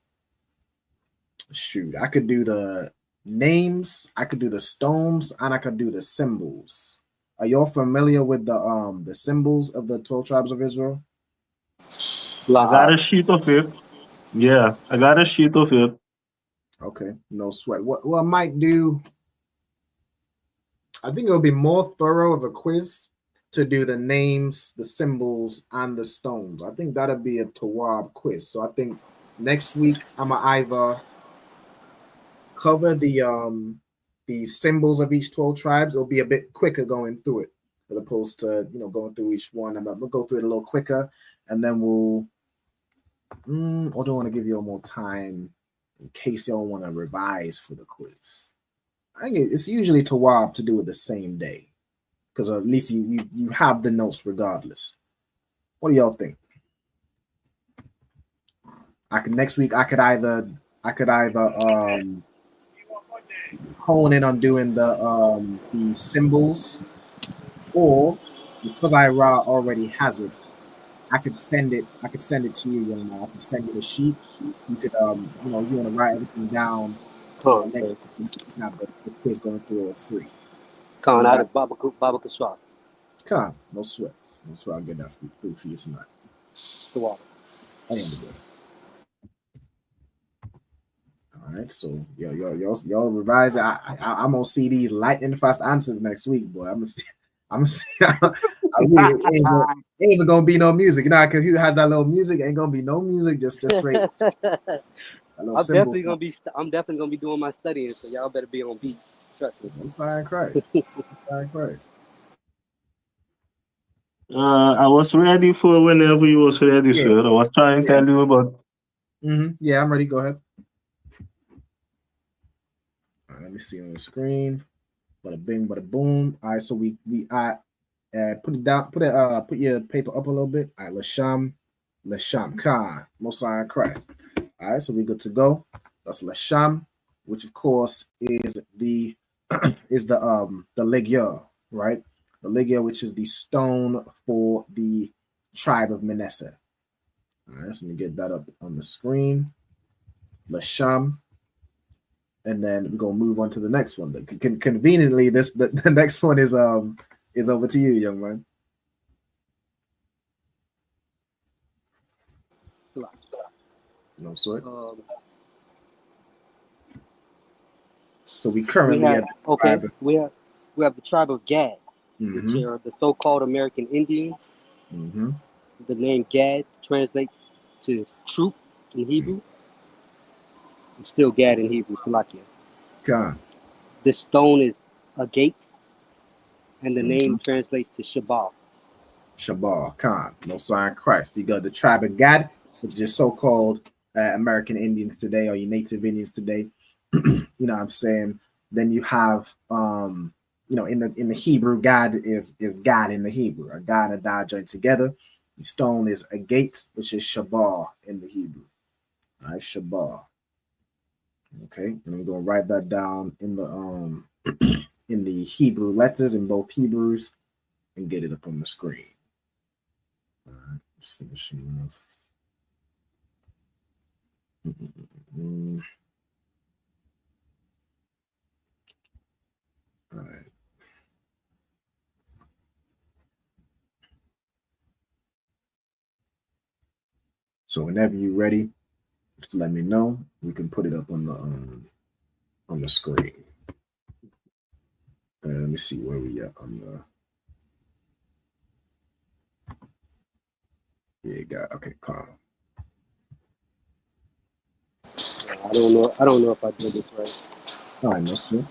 the names, I could do the stones, and I could do the symbols. Are y'all familiar with the symbols of the 12 tribes of Israel? I got a sheet of it. Yeah, I got a sheet of it. Okay, no sweat. What I might do, I think it'll be more thorough of a quiz to do the names, the symbols, and the stones. I think that'll be a Tawab quiz. So I think next week I'ma either cover the symbols of each 12 tribes. It'll be a bit quicker going through it as opposed to going through each one. I'm gonna go through it a little quicker, and then we'll. I don't want to give you all more time in case y'all want to revise for the quiz. I think it's usually Tawab to do it the same day, because at least you have the notes regardless. What do y'all think? Next week I could either hone in on doing the symbols, or because Ira already has it, I could send it to you. I can send you the sheet. You could you want to write everything down. Next week you can have the quiz going through all three. Coming out of Baba Kashwa. Come on, no sweat. I'll get that through for you tonight. All right, so y'all revise. I'm gonna see these lightning fast answers next week, boy. I'm gonna see. We Ain't even gonna be no music. You know, because who has that little music? Ain't gonna be no music. Just straight. I'm definitely gonna be doing my studying, so y'all better be on beat. Trust me. Most High Christ. Most High Christ. I was ready for whenever you was ready, Yeah. sir. I was trying to tell you about. Yeah, I'm ready. Go ahead. All right, let me see on the screen. Bada bing, bada boom. All right, so we put it down. Put your paper up a little bit. All right, Lasham Khan. Most High Christ. All right, so we good to go. That's Lasham, which of course is the Legia, right? The Legia, which is the stone for the tribe of Manasseh. All right, so let me get that up on the screen. Lasham. And then we're gonna move on to the next one. Conveniently, the next one is over to you, young man. No sweat. So we currently we have the tribe of Gad, which are the so-called American Indians. The name Gad translates to troop in Hebrew. It's still Gad in Hebrew, Salakia. God. The stone is a gate, and the name translates to Shabbat. Shabbat, Khan, Most High Christ. You got the tribe of Gad, which is so-called American Indians today, or your native Indians today. You know what I'm saying? Then you have, in the Hebrew, God is God in the Hebrew. A God and a Da joined together. The stone is a gate, which is Shabbat in the Hebrew. All right, Shabbat. Okay, and I'm going to write that down in the in the Hebrew letters in both Hebrews and get it up on the screen. All right, just finishing off. All right. So whenever you're ready, just let me know. We can put it up on the screen. Let me see where we at on the. Yeah, got okay, calm. I don't know if I did this right. All right, no sir.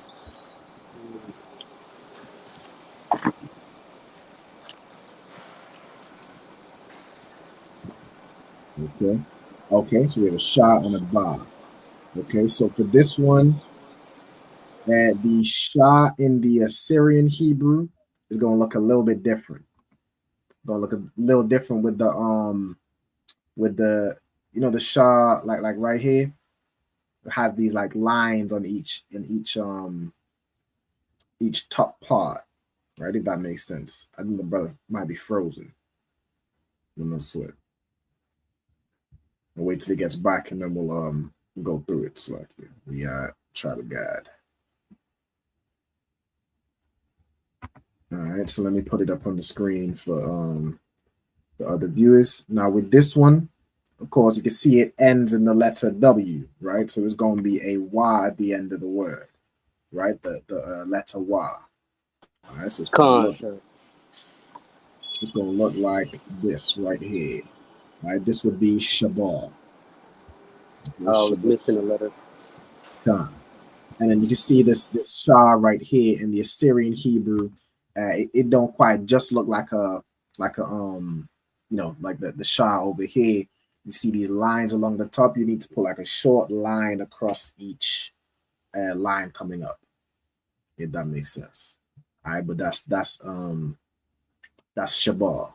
Okay, so we have a shot and a bar. Okay, so for this one, the shah in the Assyrian Hebrew is going to look a little bit different. Going to look a little different with the the shah like right here. It has these like lines on each top part, right? If that makes sense. I think the brother might be frozen. No sweat. We'll wait till he gets back and then we'll go through it. So like we try to guide. All right, so let me put it up on the screen for the other viewers. Now with this one, of course, you can see it ends in the letter W, right? So it's going to be a Y at the end of the word, right? The letter Y. All right, so it's going to look like this right here. All right, this would be Shabbat. Oh, it's missing a letter. Khan. And then you can see this Shah right here in the Assyrian Hebrew. It don't quite just look like a like the Shah over here. You see these lines along the top. You need to put like a short line across each line coming up. If that makes sense. All right, but that's Shabbat.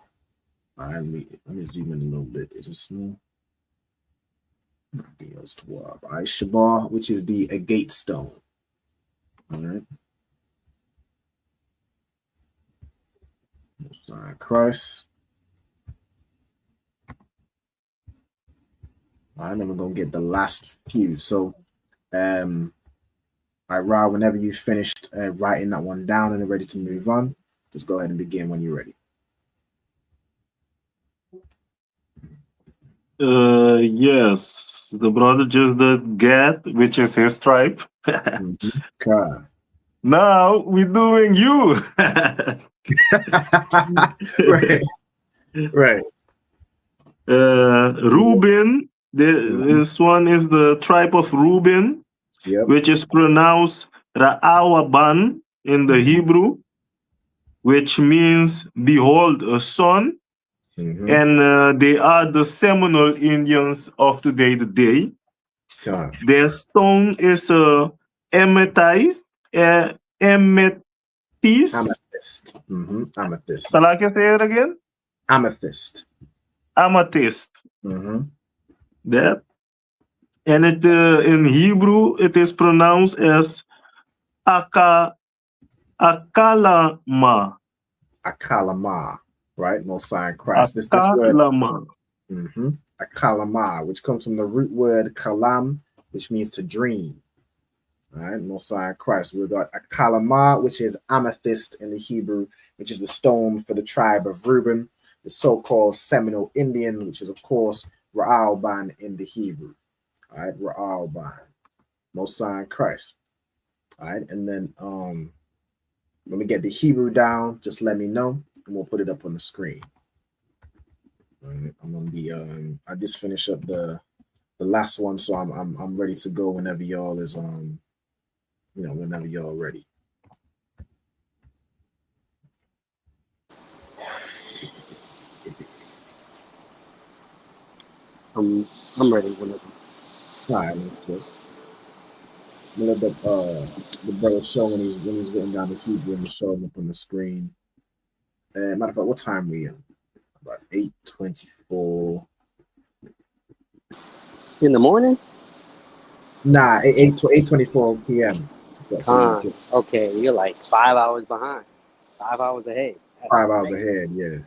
All right, let me zoom in a little bit. Is it small? Nothing else to worry about. All right, Shabbat, which is the agate stone. All right. Sorry, Christ. All right, then we're gonna get the last few. So, all right, Ra, whenever you finished writing that one down and are ready to move on, just go ahead and begin when you're ready. Yes, the brother just did Gad, which is his tribe. Now we're doing you. Right. Right. Reuben. This one is the tribe of Reuben, which is pronounced Ra'awaban in the Hebrew, which means behold a son. And they are the Seminole Indians of today. Their stone is amethyst. Amethyst. Amethyst. Amethyst. Shall I say it again? Amethyst. Amethyst. That. And it in Hebrew it is pronounced as akalama. Akalama, right? Most High in Christ. This word. Akalama. Akalama, which comes from the root word kalam, which means to dream. All right, Most High in Christ. We've got akalama, which is amethyst in the Hebrew, which is the stone for the tribe of Reuben, the so-called Seminole Indian, which is of course Ra'alban in the Hebrew. All right, Ra'alban, Most High in Christ. All right, and then when we get the Hebrew down, just let me know, and we'll put it up on the screen. All right, I'm gonna be I just finished up the last one, so I'm ready to go whenever y'all is whenever y'all ready. I'm ready whenever. All right, let's the brother show when he's written down the Hebrew and showing up on the screen. And matter of fact, what time we on? About 8:24. In the morning? Nah, 8:24 p.m. Okay, you're like 5 hours behind. 5 hours ahead. That's 5 hours crazy. ahead, yeah.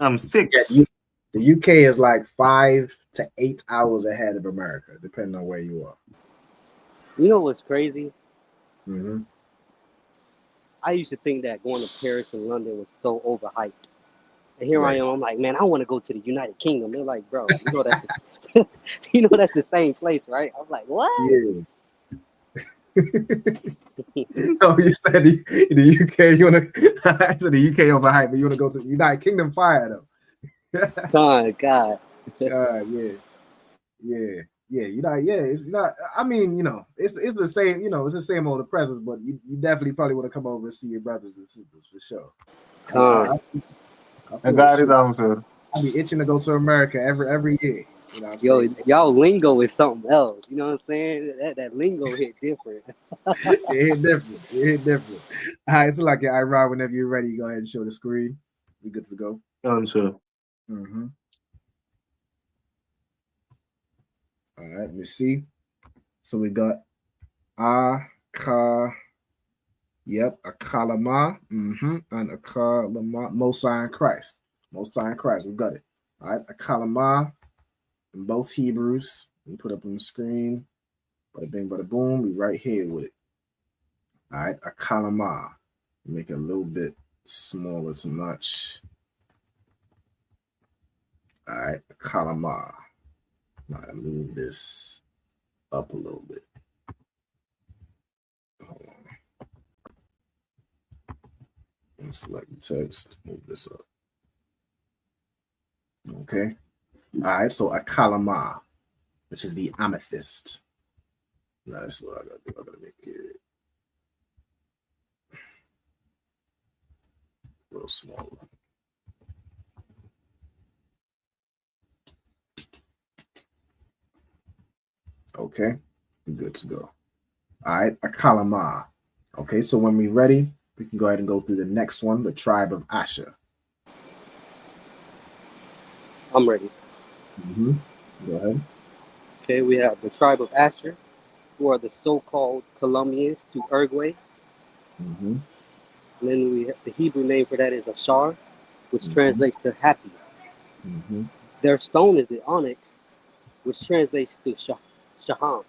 I'm 6. Yeah, the UK is like 5 to 8 hours ahead of America, depending on where you are. You know what's crazy? Mm-hmm. I used to think that going to Paris and London was so overhyped. And here I am, I'm like, man, I want to go to the United Kingdom. They're like, bro, you know that's that's the same place, right? I'm like, what? Yeah. Oh, you said the UK, you want to, I said the UK overhyped, but you want to go to the United Kingdom fire, though. God. It's not, I mean, it's the same, it's the same old presence, but you definitely probably want to come over and see your brothers and sisters for sure. I got it down, sir. I'll be itching to go to America every year. You know what I'm saying? Y'all lingo is something else. You know what I'm saying? That lingo hit different. It hit different. All right, so like, I Rob, whenever you're ready, go ahead and show the screen. We good to go. Sure. All right, let me see. So we got Akalama, and Akalama, Most High in Christ. Most High in Christ, we got it. All right, Akalama, in both Hebrews. We put up on the screen. Bada bing, bada boom. We right here with it. All right, Akalama. Make it a little bit smaller to much. All right, Akalama. Now I move this up a little bit. Hold on. Select the text. Move this up. Okay. All right. So Akalama, which is the amethyst. Now that's what I gotta do. I gotta make it a little smaller. Okay, we're good to go. All right, Akalama. Okay, so when we're ready, we can go ahead and go through the next one, the tribe of Asher. I'm ready. Go ahead. Okay, we have the tribe of Asher, who are the so-called Colombians to Uruguay. And then the Hebrew name for that is Ashar, which translates to happy. Their stone is the onyx, which translates to Shaham.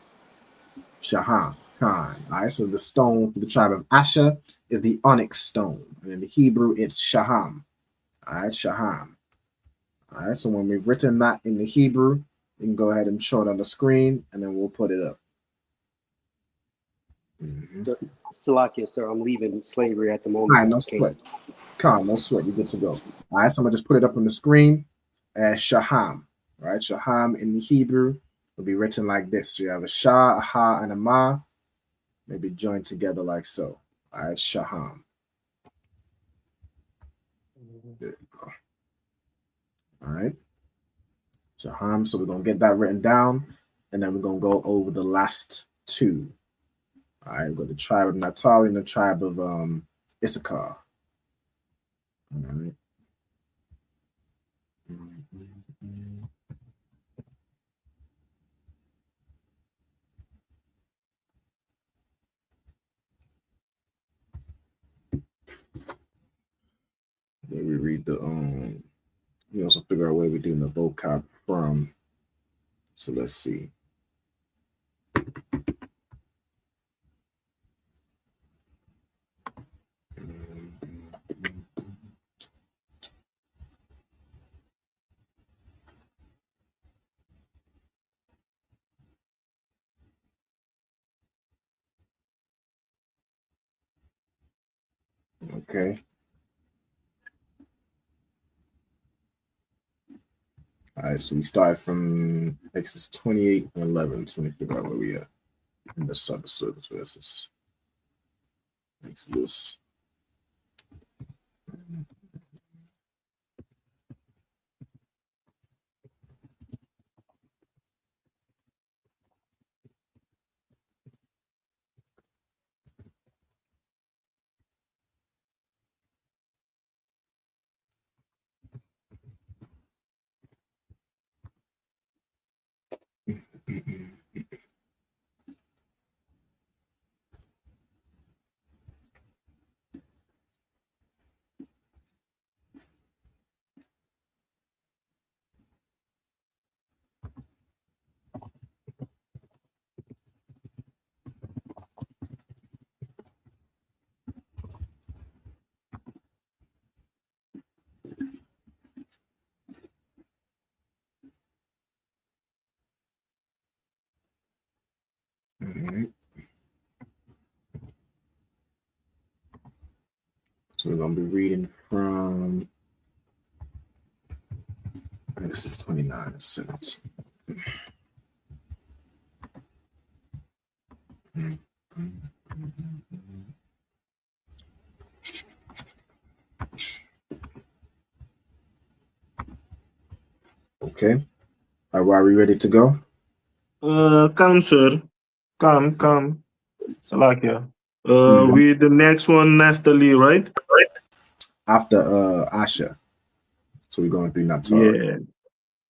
Shaham, Khan. All right, so the stone for the tribe of Asher is the onyx stone. And in the Hebrew, it's Shaham. All right, Shaham. All right, so when we've written that in the Hebrew, you can go ahead and show it on the screen, and then we'll put it up. Salakia, sir, I'm leaving slavery at the All moment. right, no sweat. Calm, no sweat. You're good to go. All right, so I'm gonna just put it up on the screen as Shaham. All right, Shaham in the Hebrew will be written like this. So you have a Shah, a Ha, and a Ma, maybe joined together like so. All right, Shaham. There you go. All right, Shaham. So we're gonna get that written down, and then we're gonna go over the last two. All right, we've got the tribe of Naphtali and the tribe of Issachar. All right. Then we read the we also figure out where we're doing the vocab from. So let's see. Okay. All right, so we start from Exodus 28 and 11. So let me figure out where we are in the subservice verses. Exodus. All right. So we're going to be reading from Exodus 29 and 17. Okay. All right, are we ready to go? Come, sir. Come. Salakia. Mhm. With the next one, Naphtali, right? After Asher. So we're going through Naphtali.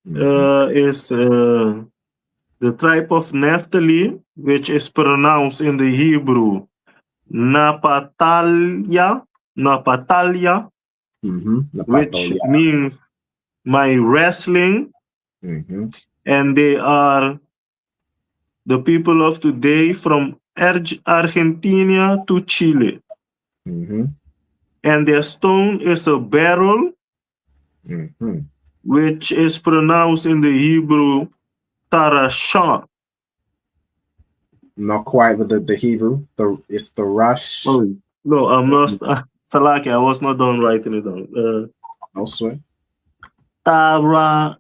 Yeah. Is the tribe of Naphtali, which is pronounced in the Hebrew Napatalia, which means my wrestling, and they are the people of today from Argentina to Chile. And their stone is a barrel, which is pronounced in the Hebrew Tarashah. Not quite with the Hebrew. It's the Rush. Oh, no, I'm not. Salaki, I was not done writing it down. No sweat. Tarashyash.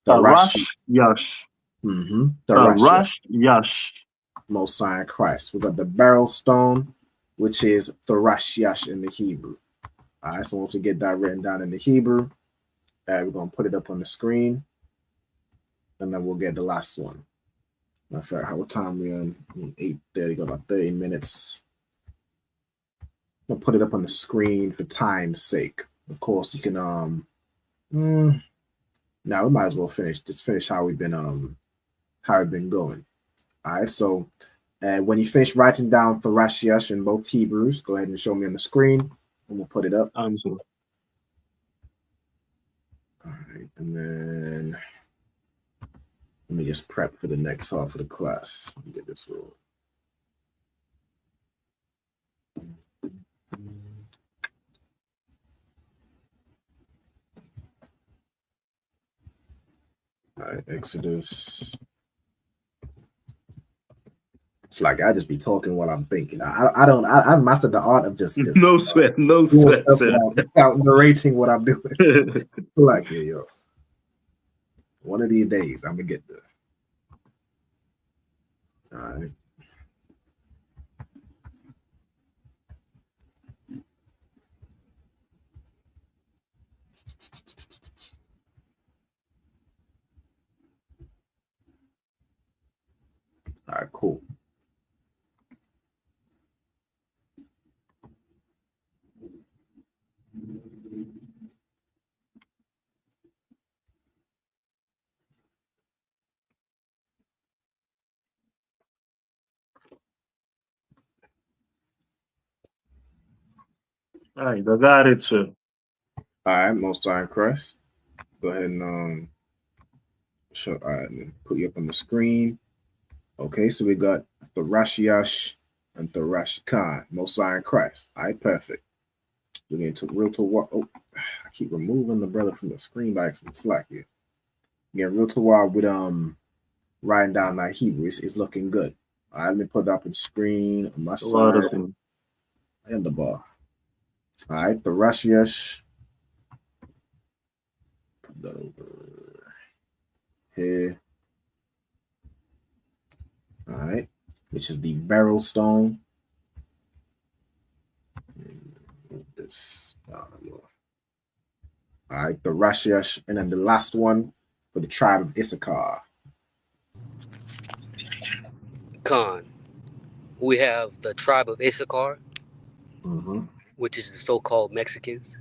Tarashyash. Tarashyash. Most High Christ. We got the barrel stone, which is Tharashyash in the Hebrew. All right, so once we get that written down in the Hebrew, we're going to put it up on the screen, and then we'll get the last one. Matter of fact, what time we on? 8:30, got about 30 minutes. I'm going to put it up on the screen for time's sake. Of course, you can, now we might as well just finish how we've been going. All right, so when you finish writing down Tharashyash in both Hebrews, go ahead and show me on the screen, and we'll put it up. I'm sorry. All right, and then let me just prep for the next half of the class. Let me get this rolling. All right, Exodus It's like I just be talking while I'm thinking. I've mastered the art of just No sweat, no doing sweat, stuff sir. without narrating what I'm doing. Like, yeah, yo. One of these days I'm gonna get there. All right. All right, cool. All right, I got it, sir. All right, Most High in Christ. Go ahead and show. All right, let me put you up on the screen. Okay, so we got Tharashiash and Tharashkan, Most High in Christ. All right, perfect. We're getting to real to war. Oh, I keep removing the brother from the screen by accident. Slack here. Getting real to war with writing down that Hebrew. It's looking good. All right, let me put that up on the screen on my side. And the bar. All right, Tharashiash. Put that over here. All right, which is the beryl stone. This. All right, the Rashiash, and then the last one for the tribe of Issachar. Khan. We have the tribe of Issachar, Mm-hmm. which is the so-called Mexicans.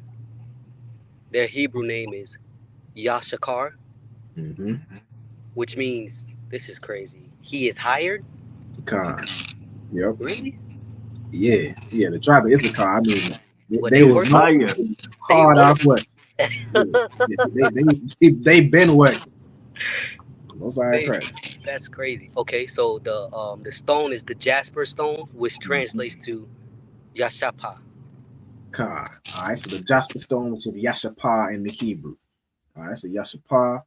Their Hebrew name is Yashakar, Mm-hmm. which means, this is crazy, he is hired? Khan. Yep. Really? Yeah. The tribe of Issachar. I mean, Well, they was hired. hard ass work. They've been working. Most I credit. That's crazy. Okay, so the stone is the jasper stone, which translates to Yashapa. Khan. All right, so the jasper stone, which is Yashapa in the Hebrew. All right, so Yashapa,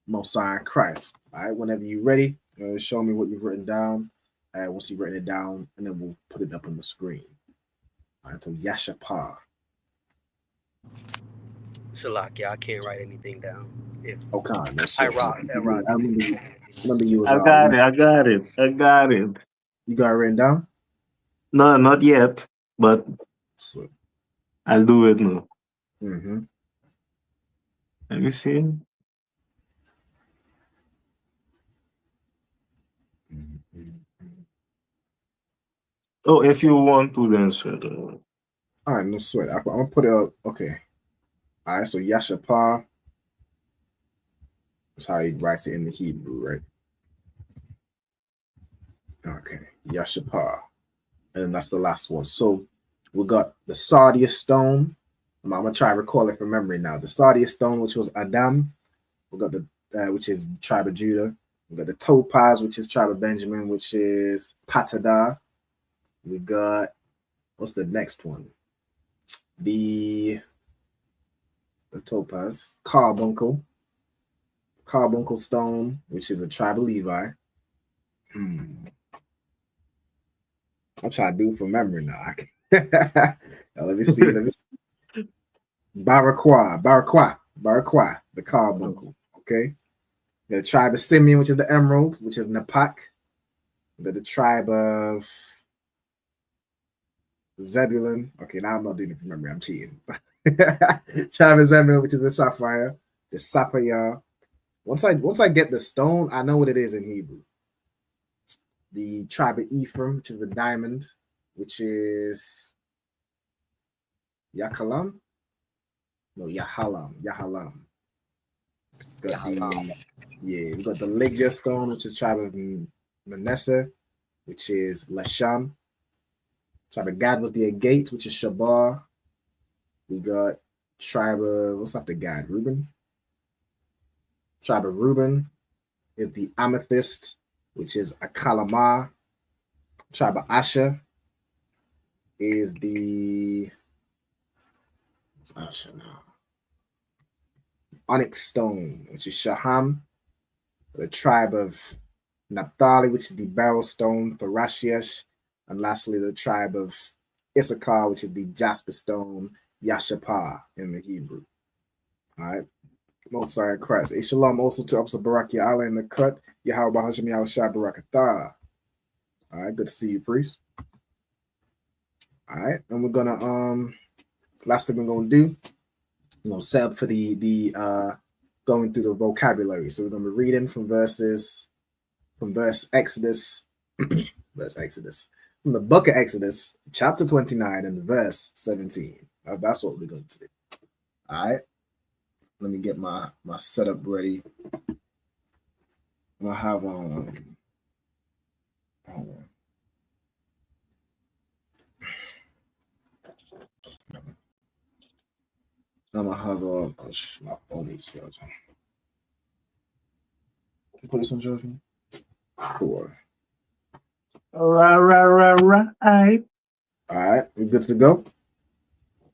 Most High in Christ. All right, whenever you're ready, show me what you've written down. Once you've written it down, and then we'll put it up on the screen. All right, so Yashapa. Shalakia, I can't write anything down. If no, I rock. I remember you was I got it. You got it written down? No, not yet, but Sweet. I'll do it now. Mm-hmm. Let me see. Oh, if you want to, then sir. All right, no sweat. I'm gonna put it up. Okay. All right, so Yashapa. That's how he writes it in the Hebrew, right? Okay, Yashapa. And then that's the last one. So we got the sardius stone. I'm gonna try to recall it from memory now. The sardius stone, which was Adam. We got the which is tribe of Judah. We got the topaz, which is tribe of Benjamin, which is Patada. We got what's the next one? The topaz, carbuncle stone, which is a tribe of Levi. I'm trying to do it from memory now. Now, let me see. Barakwa, the carbuncle. Okay. The tribe of Simeon, which is the emerald, which is Napak. The tribe of Zebulun. Okay, now I'm not doing it from memory. I'm cheating. Tribe of Zebulun, which is the sapphire, the sapphire. Once I get the stone, I know what it is in Hebrew. The tribe of Ephraim, which is the diamond, which is Yakalam. No, Yahalam. We got the Ligya stone, which is tribe of Manasseh, which is Lasham. Tribe of Gad was the Agate, which is Shabar. We got tribe of, what's after Gad? Reuben. Tribe of Reuben is the Amethyst, which is Akalamah. Tribe of Asher is the, what's Asher now? Onyx stone, which is Shaham. The tribe of Naphtali, which is the beryl stone, Tharashish, and lastly the tribe of Issachar, which is the jasper stone, Yashapah in the Hebrew. All right. Most sorry, Christ. A shalom also to Officer Baraki Allah in the cut. Yahweh Bahashim Yahweh Shai Barakatah. All right, good to see you, priest. All right, and we're gonna last thing we're gonna do, set up for the going through the vocabulary. So we're gonna be reading from verse Exodus, from the book of Exodus, chapter 29 and verse 17. That's what we're going to do. All right. Let me get my setup ready. I have hold on. I'm gonna have my phone is charging. Put this on charging. Cool. Right. All right, we're good to go.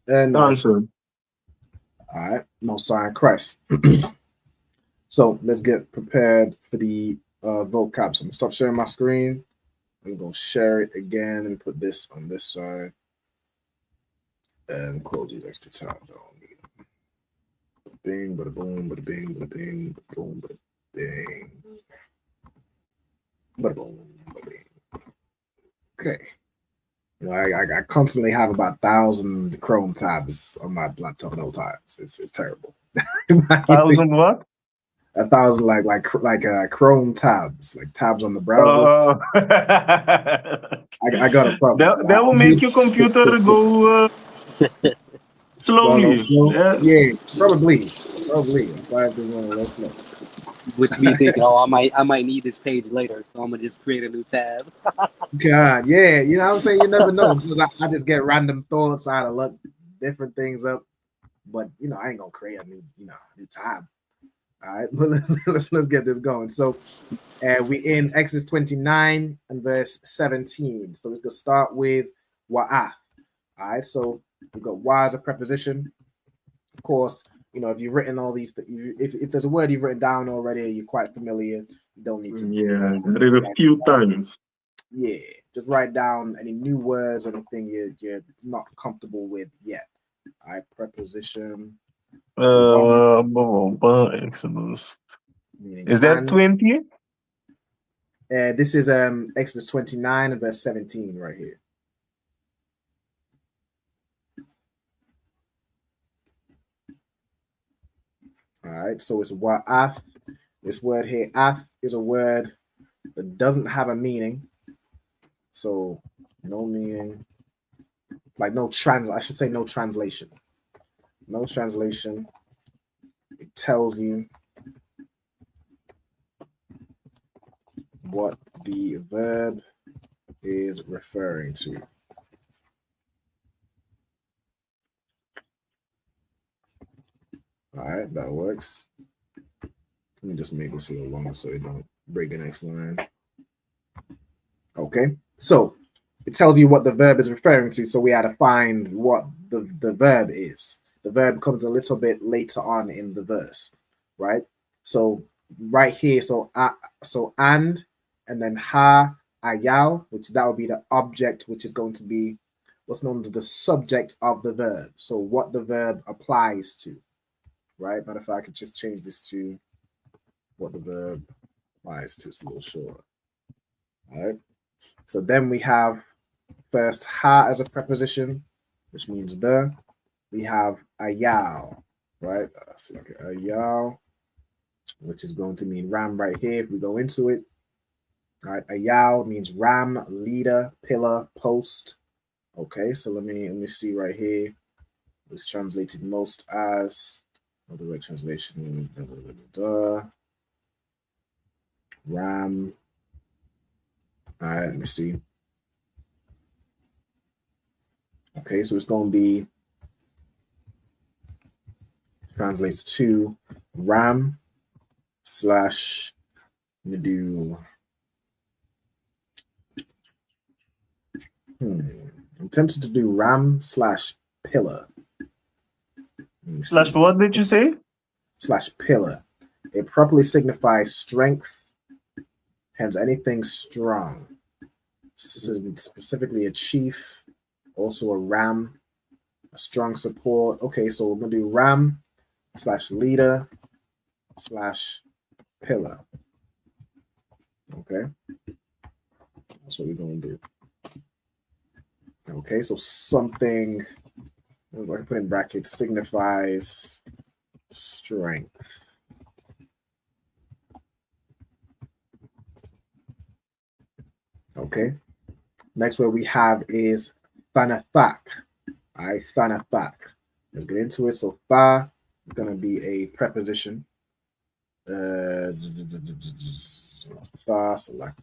And Answer. All right, Most High in Christ. So let's get prepared for the vocab. So I'm gonna stop sharing my screen. I'm gonna share it again and put this on this side and close these extra tabs. I don't need them. Bing, bada boom, bada bing, bada bing, bada boom, bada bing, bada boom, bada bing. Okay. I constantly have about 1,000 Chrome tabs on my laptop at all times. It's terrible. 1,000 what? 1,000 like Chrome tabs, like tabs on the browser. I got a problem. That will make your computer go slowly. Yeah, probably. That's why it's going a little slow. Which me thinking, I might need this page later, so I'm gonna just create a new tab. God, yeah, you know what I'm saying? You never know, because I just get random thoughts out of look different things up, but I ain't gonna create a new tab. All right, let's get this going. So, we in Exodus 29 and verse 17. So we're gonna start with wa'ath. All right, so we've got wa as a preposition. Of course, if you've written all these, if there's a word you've written down already, you're quite familiar. You don't need to. Yeah, I read a few times. Yeah, just write down any new words or anything you're not comfortable with yet. All right, preposition. Exodus. Is that 20? This is Exodus 29 and verse 17 right here. All right, so it's wa'ath. This word here, ath, is a word that doesn't have a meaning. So no meaning, like no translation. No translation. It tells you what the verb is referring to. All right, that works. Let me just make this a little longer so it don't break the next line. Okay, so it tells you what the verb is referring to. So we had to find what the verb is. The verb comes a little bit later on in the verse, right? So right here, so and then ha, ayal, which that would be the object, which is going to be what's known as the subject of the verb. So what the verb applies to, right? Matter of fact, I could just change this to what the verb applies to. It's a little shorter. All right. So then we have first ha as a preposition, which means the. We have ayal, right? So okay, ayal, which is going to mean ram right here if we go into it. All right, ayal means ram, leader, pillar, post. Okay, so let me see right here. It's translated most as the right translation. Ram. All right, let me see. Okay, so it's going to be translates to ram / do. I'm tempted to do ram / pillar. Slash what did you say? / pillar. It properly signifies strength, Hence, anything strong, specifically a chief, also a ram, a strong support. Okay, so we're gonna do ram / leader / pillar. Okay, that's what we're gonna do. Okay, so something, I'm going to put in brackets, signifies strength. Okay, next word we have is thanathak. All right, thanathak. Let's get into it. So tha is going to be a preposition. Tha, so like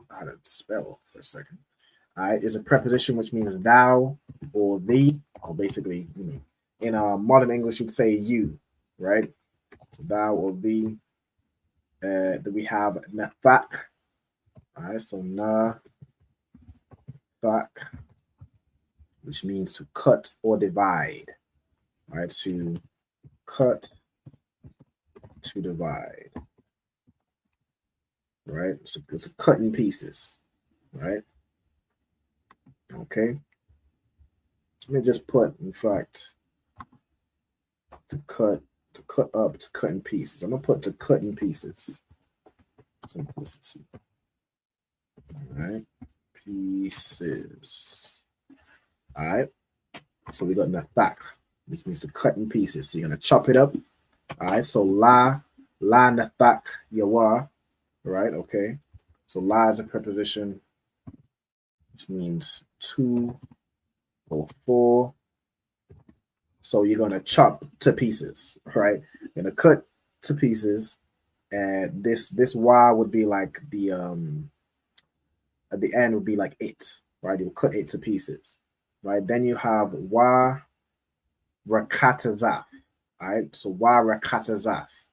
how to spell for a second. All right, is a preposition which means thou or thee, or basically, in modern English, you would say you, right? So thou or thee. Then we have nathak. All right, so nathak, which means to cut or divide. All right, to cut, to divide. Right, so it's cut in pieces, right? Okay. Let me just put, in fact, to cut up, to cut in pieces. I'm gonna put to cut in pieces. Simplicity. All right, pieces. All right. So we got nathak, which means to cut in pieces. So you're gonna chop it up. All right. So la nathak yawa. Right. Okay. So la is a preposition, which means two or four. So you're gonna chop to pieces, right? You're gonna cut to pieces, and this wa would be like the at the end would be like it, right? You'll cut it to pieces, right? Then you have wa rakatazaf, all right? So wa rakatazaf,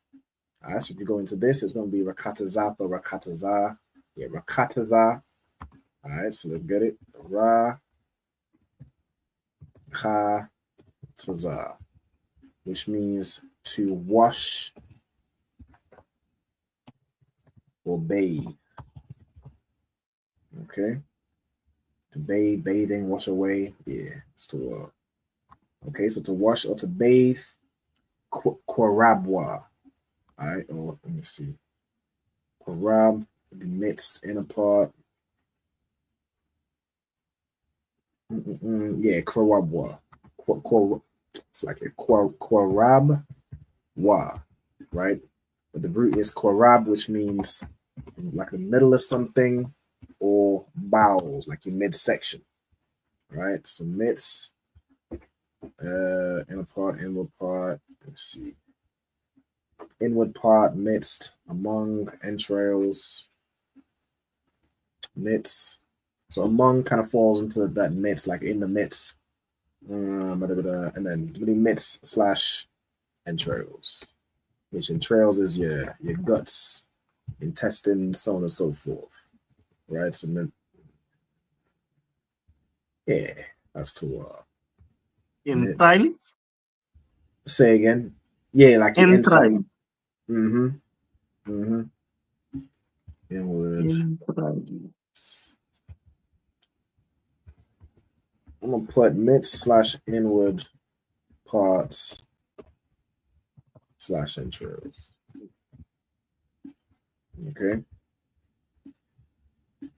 all right? So if you go into this, it's gonna be rakatazaf or rakatazah, yeah, rakatazah, all right? So let's get it, ra ka. Which means to wash or bathe. Okay, to bathe, bathing, wash away. Yeah, it's to okay, so to wash or to bathe, kwarabwa. All right, or let me see, kwarab, the midst, inner part. Yeah, kwarabwa. It's like a kwarab wa, right? But the root is kwarab, which means like the middle of something, or bowels, like your midsection, right? So midst, inner part, inward part. Let's see, inward part, midst, among, entrails, midst. So among kind of falls into that midst, like in the midst. And then midst / entrails, which entrails is your guts, intestines, so on and so forth, right? So then, yeah, that's to entrails. Say again. Yeah, like your inside. Entrails. Inward. Entrails. I'm gonna put midst / inward parts / entrails. Okay.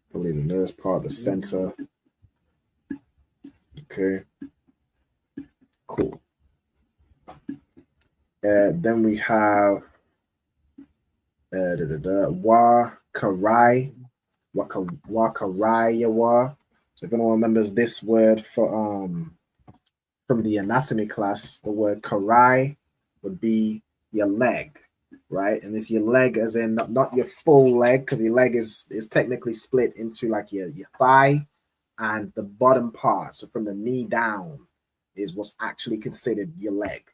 Probably the nearest part, the center. Okay. Cool. Then we have wa karai, wakarayawa. So if anyone remembers this word from the anatomy class, the word karai would be your leg, right? And it's your leg as in not your full leg, because your leg is technically split into like your thigh and the bottom part. So from the knee down is what's actually considered your leg,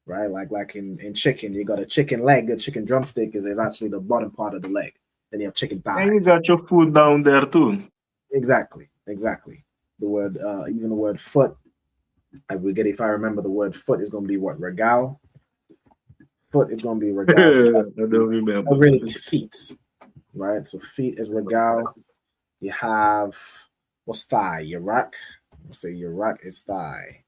right? Like in chicken, you got a chicken leg, a chicken drumstick is actually the bottom part of the leg. Then you have chicken thighs. And you got your foot down there too. Exactly. The word, even the word foot, if I remember, the word foot is going to be what? Regal. Foot is going to be regal. So I don't remember. really feet. right? So feet is regal. You have what's thigh? Yarak. Let's say Yarak is thigh.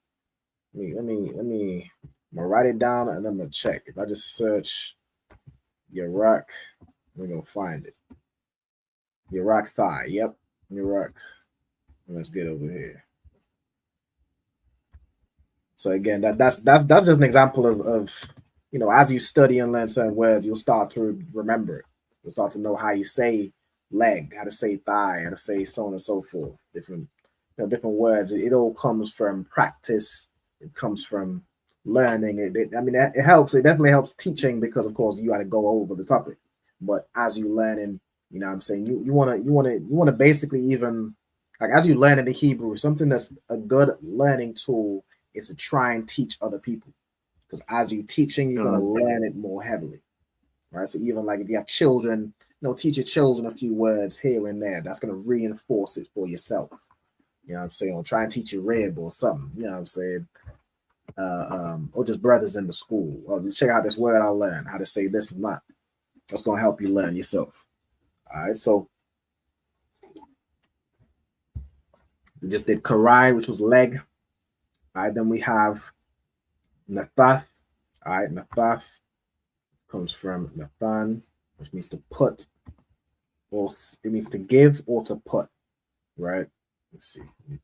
Let me. I'm gonna write it down and I'm gonna check. If I just search Yarak, we're gonna find it. Yarak thigh. Yep, Yarak. Let's get over here. So again, that's just an example of as you study and learn certain words, you'll start to remember it. You'll start to know how you say leg, how to say thigh, how to say so on and so forth. Different words. It all comes from practice. It comes from learning. It helps. It definitely helps teaching because of course you got to go over the topic. But as you learning, what I'm saying, you wanna basically even like as you learn in the Hebrew, something that's a good learning tool is to try and teach other people. Because as you're teaching, you're gonna learn it more heavily. Right. So even like if you have children, teach your children a few words here and there. That's gonna reinforce it for yourself. You know what I'm saying? Or try and teach your rib or something. You know what I'm saying? Or just brothers in the school. Or check out this word I learned, how to say this and that. That's gonna help you learn yourself. All right, so we just did karai, which was leg. All right, then we have nathath. All right, nathath comes from nathan, which means to put, or it means to give or to put. Right? Let's see. Let me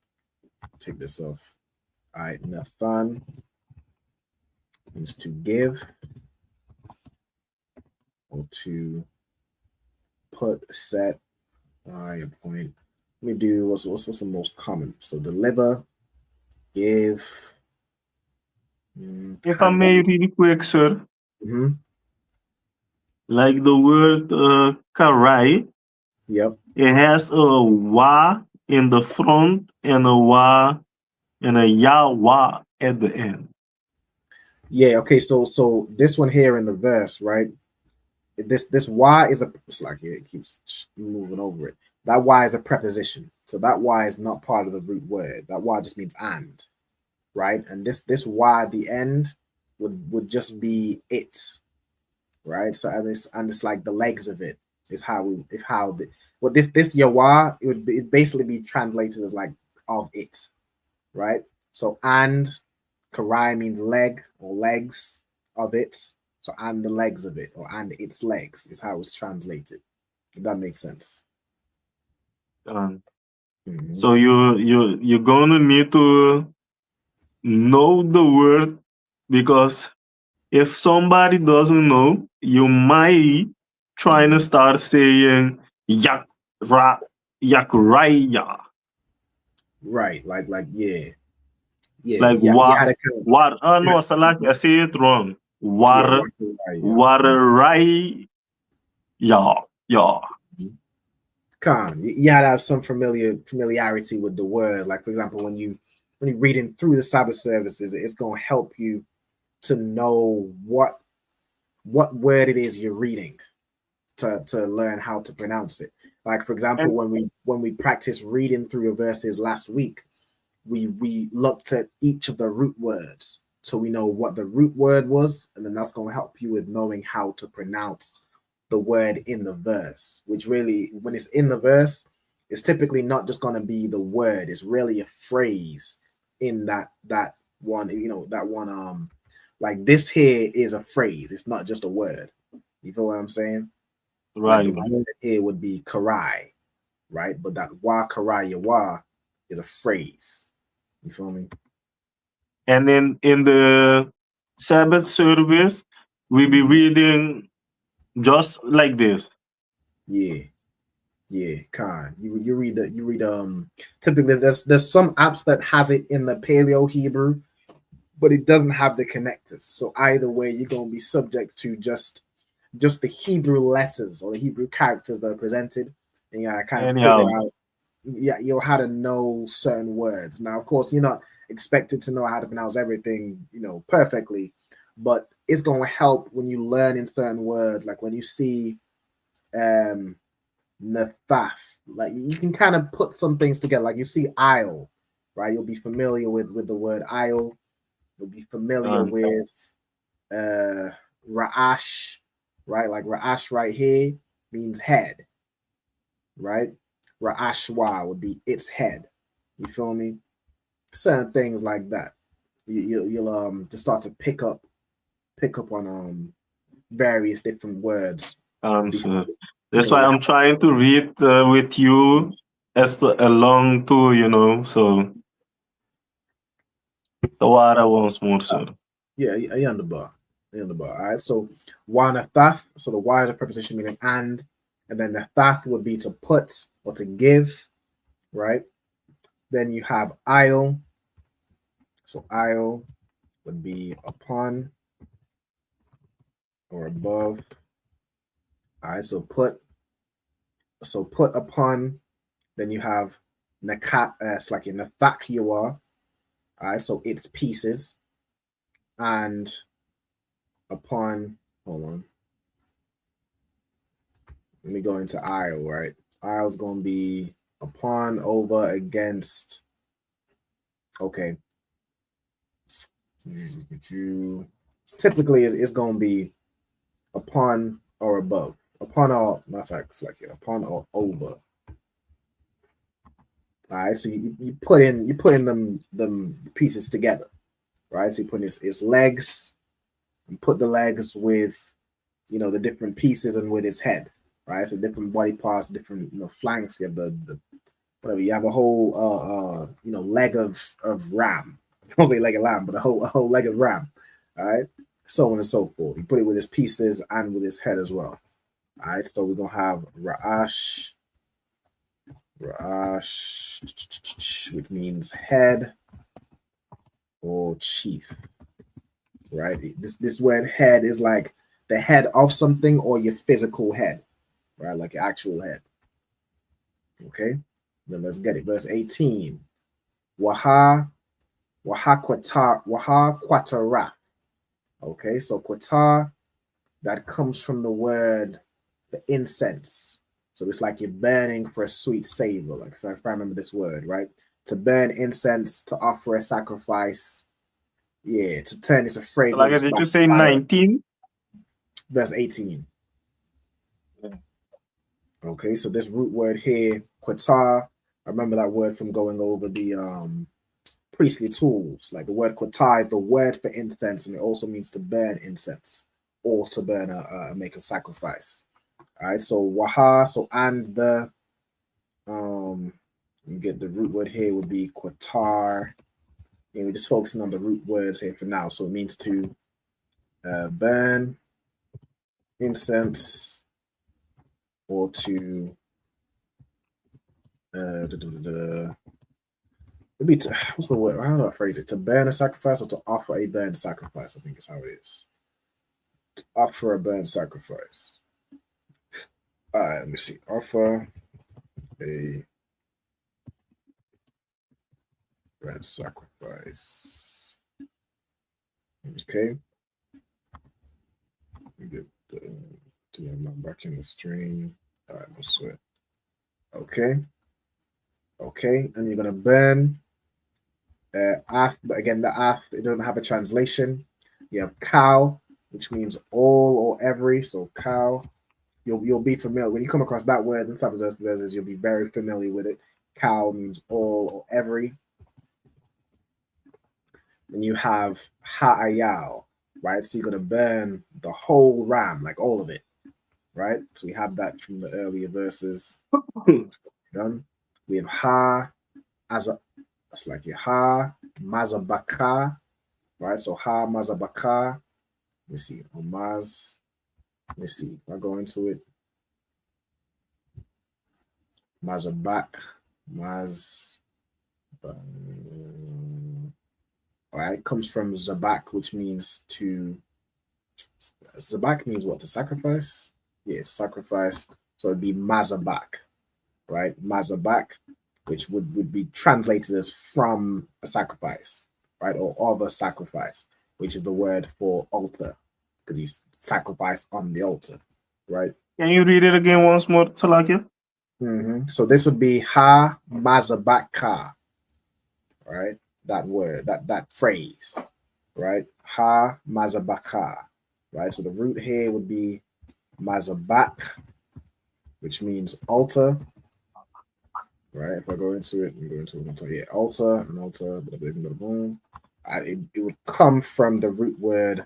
take this off. All right, nathan means to give or to put, set. All right, point. Let me do what's the most common. So deliver, give. If I may really quick, sir. Mm-hmm. Like the word karai. Yep. It has a wa in the front and a wa and a yawa at the end. Yeah. Okay. So this one here in the verse, right? This y is it's like here it keeps moving over it. That y is a preposition. So that y is not part of the root word. That y just means and, right? And this y at the end would just be it, right? So and it's like the legs of it is this yawa it basically be translated as like of it, right? So and karai means leg or legs of it. So and the legs of it or and its legs is how it's translated. If that makes sense. So you're gonna need to know the word because if somebody doesn't know, you might trying to start saying yak ra yak raya. Right, like yeah. Like what? No, Salak, I say it wrong. War rai ya. You had to have some familiarity with the word. Like for example, when you're reading through the Sabbath services, it's gonna help you to know what word it is you're reading to learn how to pronounce it. Like for example, when we practiced reading through the verses last week, we looked at each of the root words so we know what the root word was, and then that's going to help you with knowing how to pronounce the word in the verse, which really when it's in the verse, it's typically not just going to be the word, it's really a phrase in that one, that one like this here is a phrase, it's not just a word. You feel what I'm saying? Right. Like the word here would be karai, right? But that wa karai yawa is a phrase. You feel me? And then in the Sabbath service, we be reading just like this. Yeah, Khan. You read typically there's some apps that has it in the Paleo Hebrew, but it doesn't have the connectors. So either way, you're gonna be subject to just the Hebrew letters or the Hebrew characters that are presented, and you gotta kind of figure out. Yeah, you'll how to know certain words. Now, of course, you're not expected to know how to pronounce everything, perfectly, but it's going to help when you learn in certain words. Like when you see nathath, like you can kind of put some things together. Like you see aisle, right? You'll be familiar with the word aisle. You'll be familiar with ra'ash, right? Like ra'ash right here means head. right? Ra'ashwa would be its head. You feel me? Certain things like that. You'll just start to pick up on various different words. So that's why I'm trying to read with you as along too, you know. So the water once more, sir. Yeah, I on the bar. All right. So wanathath. So the Y is a preposition meaning and then the thath would be to put or to give, right? Then you have isle. So isle would be upon or above. All right. So put upon. Then you have nakat. It's like in nathak you are. All right. So it's pieces and upon. Hold on. Let me go into isle, right? Isle's going to be upon, over, against. Okay. Typically, it's going to be upon or above. Upon or, matter of fact, it's like upon or over. All right, so you put in them pieces together, right? So you put in its legs, and put the legs with, the different pieces and with its head. Right, so different body parts, different flanks. You have the whatever. You have a whole leg of ram. I don't say leg of lamb, but a whole leg of ram. All right, so on and so forth. You put it with his pieces and with his head as well. All right, so we're gonna have Ra'ash, which means head or chief. Right, this word head is like the head of something or your physical head. Right, like your actual head. Okay, then let's get it. Verse 18. Waha Quatara. Okay, so Qatar, that comes from the word for incense. So it's like you're burning for a sweet savor. Like if I remember this word, right? To burn incense, to offer a sacrifice. Yeah, to turn into fragrance. Like, did you say 19? Verse 18. Okay, so this root word here, qatar, I remember that word from going over the priestly tools. Like the word qatar is the word for incense, and it also means to burn incense or to burn make a sacrifice. All right, so waha, so and the you get the root word here would be qatar. And we're just focusing on the root words here for now. So it means to burn incense or to maybe what's the word? How do I phrase it? To burn a sacrifice or to offer a burnt sacrifice? I think is how it is. To offer a burnt sacrifice. All right, let me see. Offer a burnt sacrifice. Okay. Let me get I'm back in the stream. All right, let's sweat. Okay. Okay, and you're gonna burn af, but again, the af, it doesn't have a translation. You have cow, which means all or every. So cow, you'll be familiar when you come across that word in some of those verses. You'll be very familiar with it. Cow means all or every. And you have ha'ayal, right? So you're gonna burn the whole ram, like all of it, right? So we have that from the earlier verses. Done. We have ha as a, that's like your ha mazabaka, right? So ha mazabaka. Let me see. Maz. Let me see. I'll go into it. Mazabak. Maz. All right. It comes from zabak, which means to. Zabak means what? To sacrifice? Yes, sacrifice. So it'd be mazabak. Right, mazabak, which would be translated as from a sacrifice, right, or of a sacrifice, which is the word for altar, because you sacrifice on the altar, right? Can you read it again once more, Salakia? So this would be ha mazabaka, right? That word, that phrase, right? Ha mazabaka, right? So the root here would be mazabak, which means altar. right? If I go into it, yeah, altar, an altar, blah, blah, blah, blah, blah. It would come from the root word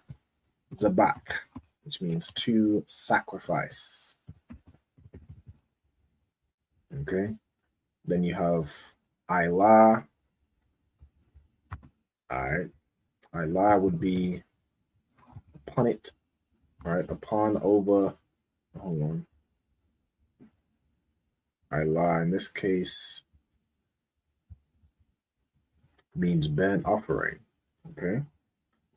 zabak, which means to sacrifice. Okay. Then you have Ilah. All right. Ilah would be upon it, right? Upon, over, hold on. Ilah in this case means burnt offering. Okay.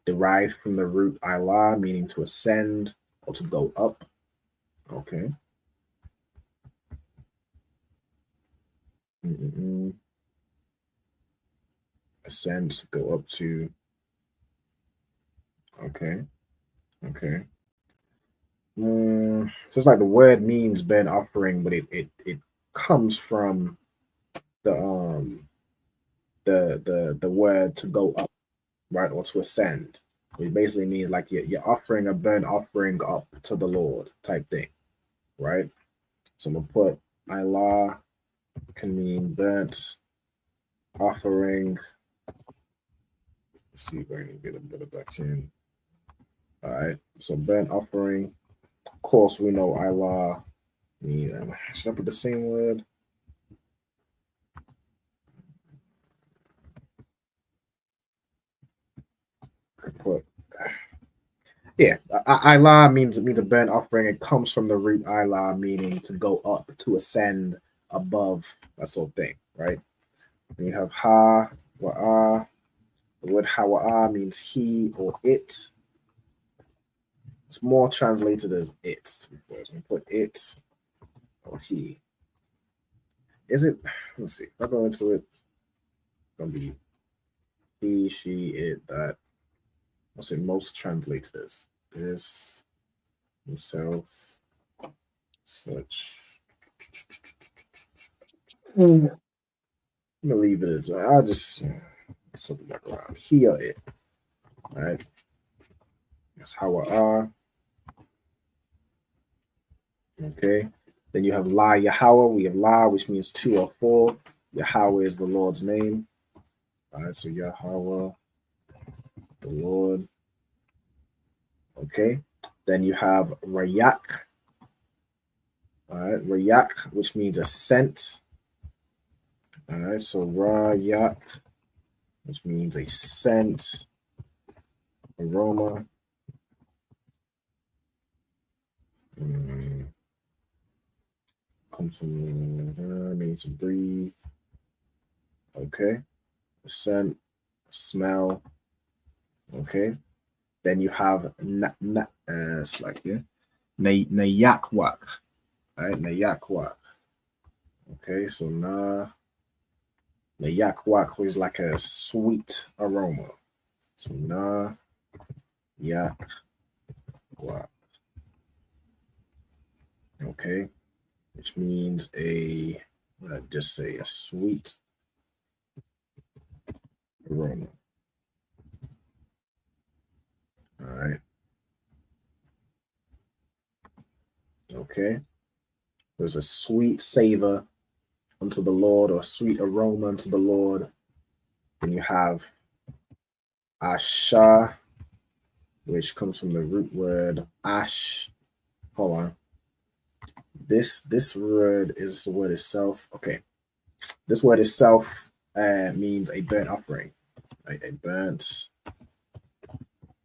Derived from the root Ilah, meaning to ascend or to go up. Okay. Ascend, to go up to. Okay. Okay. So it's like the word means burnt offering, but it comes from the word to go up, right, or to ascend. It basically means like you're offering a burnt offering up to the Lord type thing, right? So I'm gonna put Ilah can mean burnt offering. Let's see if I can get a bit of back in. All right, so burnt offering. Of course, we know Ilah mean. Should I put the same word? Put yeah, Ilah means a burnt offering. It comes from the root Ilah, meaning to go up, to ascend above, that sort of thing, right? And you have Ha Wa'ah. The word Hawa'ah means he or it. It's more translated as it. To be fair, so I'm gonna put it or he. Is it? Let's see. If I go into it, it's gonna be he, she, it, that. What's it most translated as? This, himself, such. I'm gonna leave it as I'll just something back around. He or it. All right. That's how I are. Okay. Then you have La Yahweh. We have La, which means two or four. Yahweh is the Lord's name. All right. So Yahweh, the Lord. Okay. Then you have Rayak. All right. Rayak, which means a scent. All right. So Rayak, which means a scent, aroma. Comes from means to breathe. Okay. Scent, smell. Okay. Then you have it's like here. Nayakwak. Right? Nayakwak. Okay, so Nayakwak is like a sweet aroma. So Nayakwak. Okay. Which means just say a sweet aroma. All right. Okay. There's a sweet savor unto the Lord, or a sweet aroma unto the Lord. Then you have Asha, which comes from the root word ash. Hold on. This word is the word itself. Okay. This word itself means a burnt offering. Right? A burnt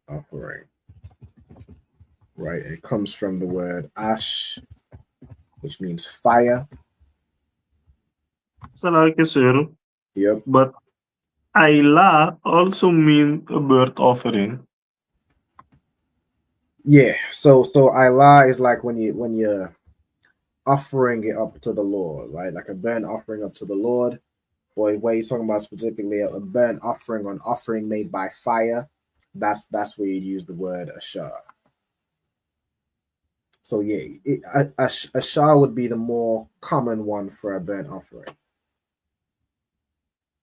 offering. Right? It comes from the word ash, which means fire. Sir. Yep. But Ayla also means a birth offering. Yeah. So Ilah is like when you're offering it up to the Lord, right? Like a burnt offering up to the Lord. Or what you're talking about specifically, a burnt offering or an offering made by fire. That's where you use the word ashar. So yeah, ashar would be the more common one for a burnt offering.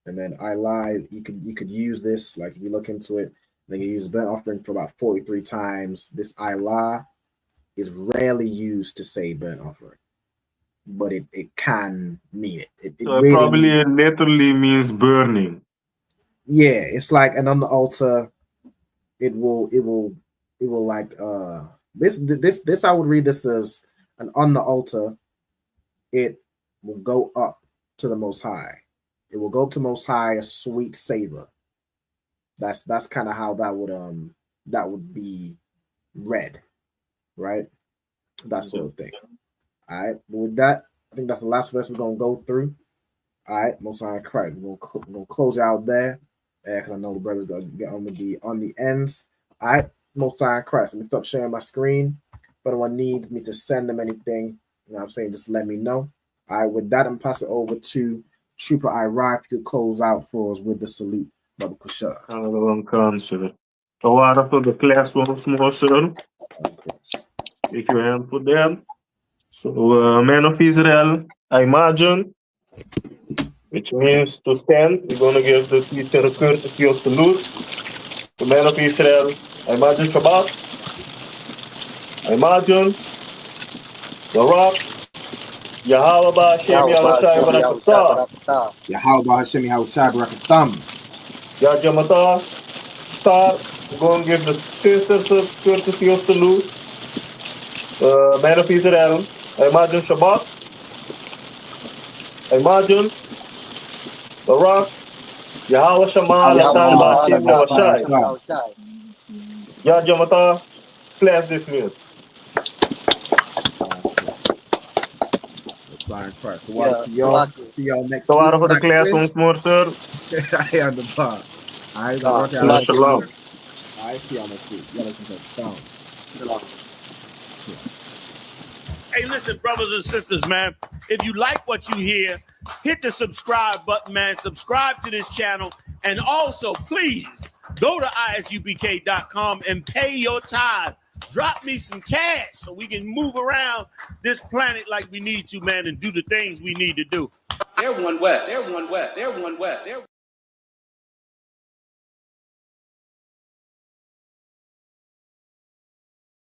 And then Ilah, you could use this, like if you look into it, then you use burnt offering for about 43 times. This Ilah is rarely used to say burnt offering. but it can mean it. It So it really probably means, literally means burning. yeah, it's like, and on the altar, it will like this I would read this as, and on the altar, it will go up to the Most High. It will go to Most High, a sweet savor. That's kind of how that would be read, right? That sort of thing. All right. But with that, I think that's the last verse we're gonna go through. All right, Most High Christ. We're gonna close out there, because I know the brother's gonna get on the ends. All right, Most High Christ. Let me stop sharing my screen. If anyone needs me to send them anything, you know what I'm saying, just let me know. All right, with that, I'm passing it over to Trooper Ira. If you could close out for us with the salute, Brother Kushar. So what after the class once more, sir? Take your hand for them. So, men of Israel, I imagine, which means to stand. We're going to give the teacher a courtesy of salute. The men of Israel, I imagine Shabbat. I imagine the rock. Yahweh Ba'Hashem Yahushai Barakatah. Yahweh Ba'Hashem Yahushai Barakatam. Yajamata, Sar. We're going to give the sisters a courtesy of salute. Man of Israel, I imagine Shabbat. I imagine the rock. Yahweh Shema Latan Ba'Hashem Yahushai. Yajamata, class dismissed. Christ. Yeah, See y'all next So week. out of the class once more, sir. I am the bar. I Shalom. I see y'all next week. Y'all listen to down. Hey, listen, brothers and sisters, man. If you like what you hear, hit the subscribe button, man. Subscribe to this channel. And also, please, go to ISUPK.com and pay your tithe. Drop me some cash so we can move around this planet like we need to, man, and do the things we need to do. They're one West. They're one West. They're one West.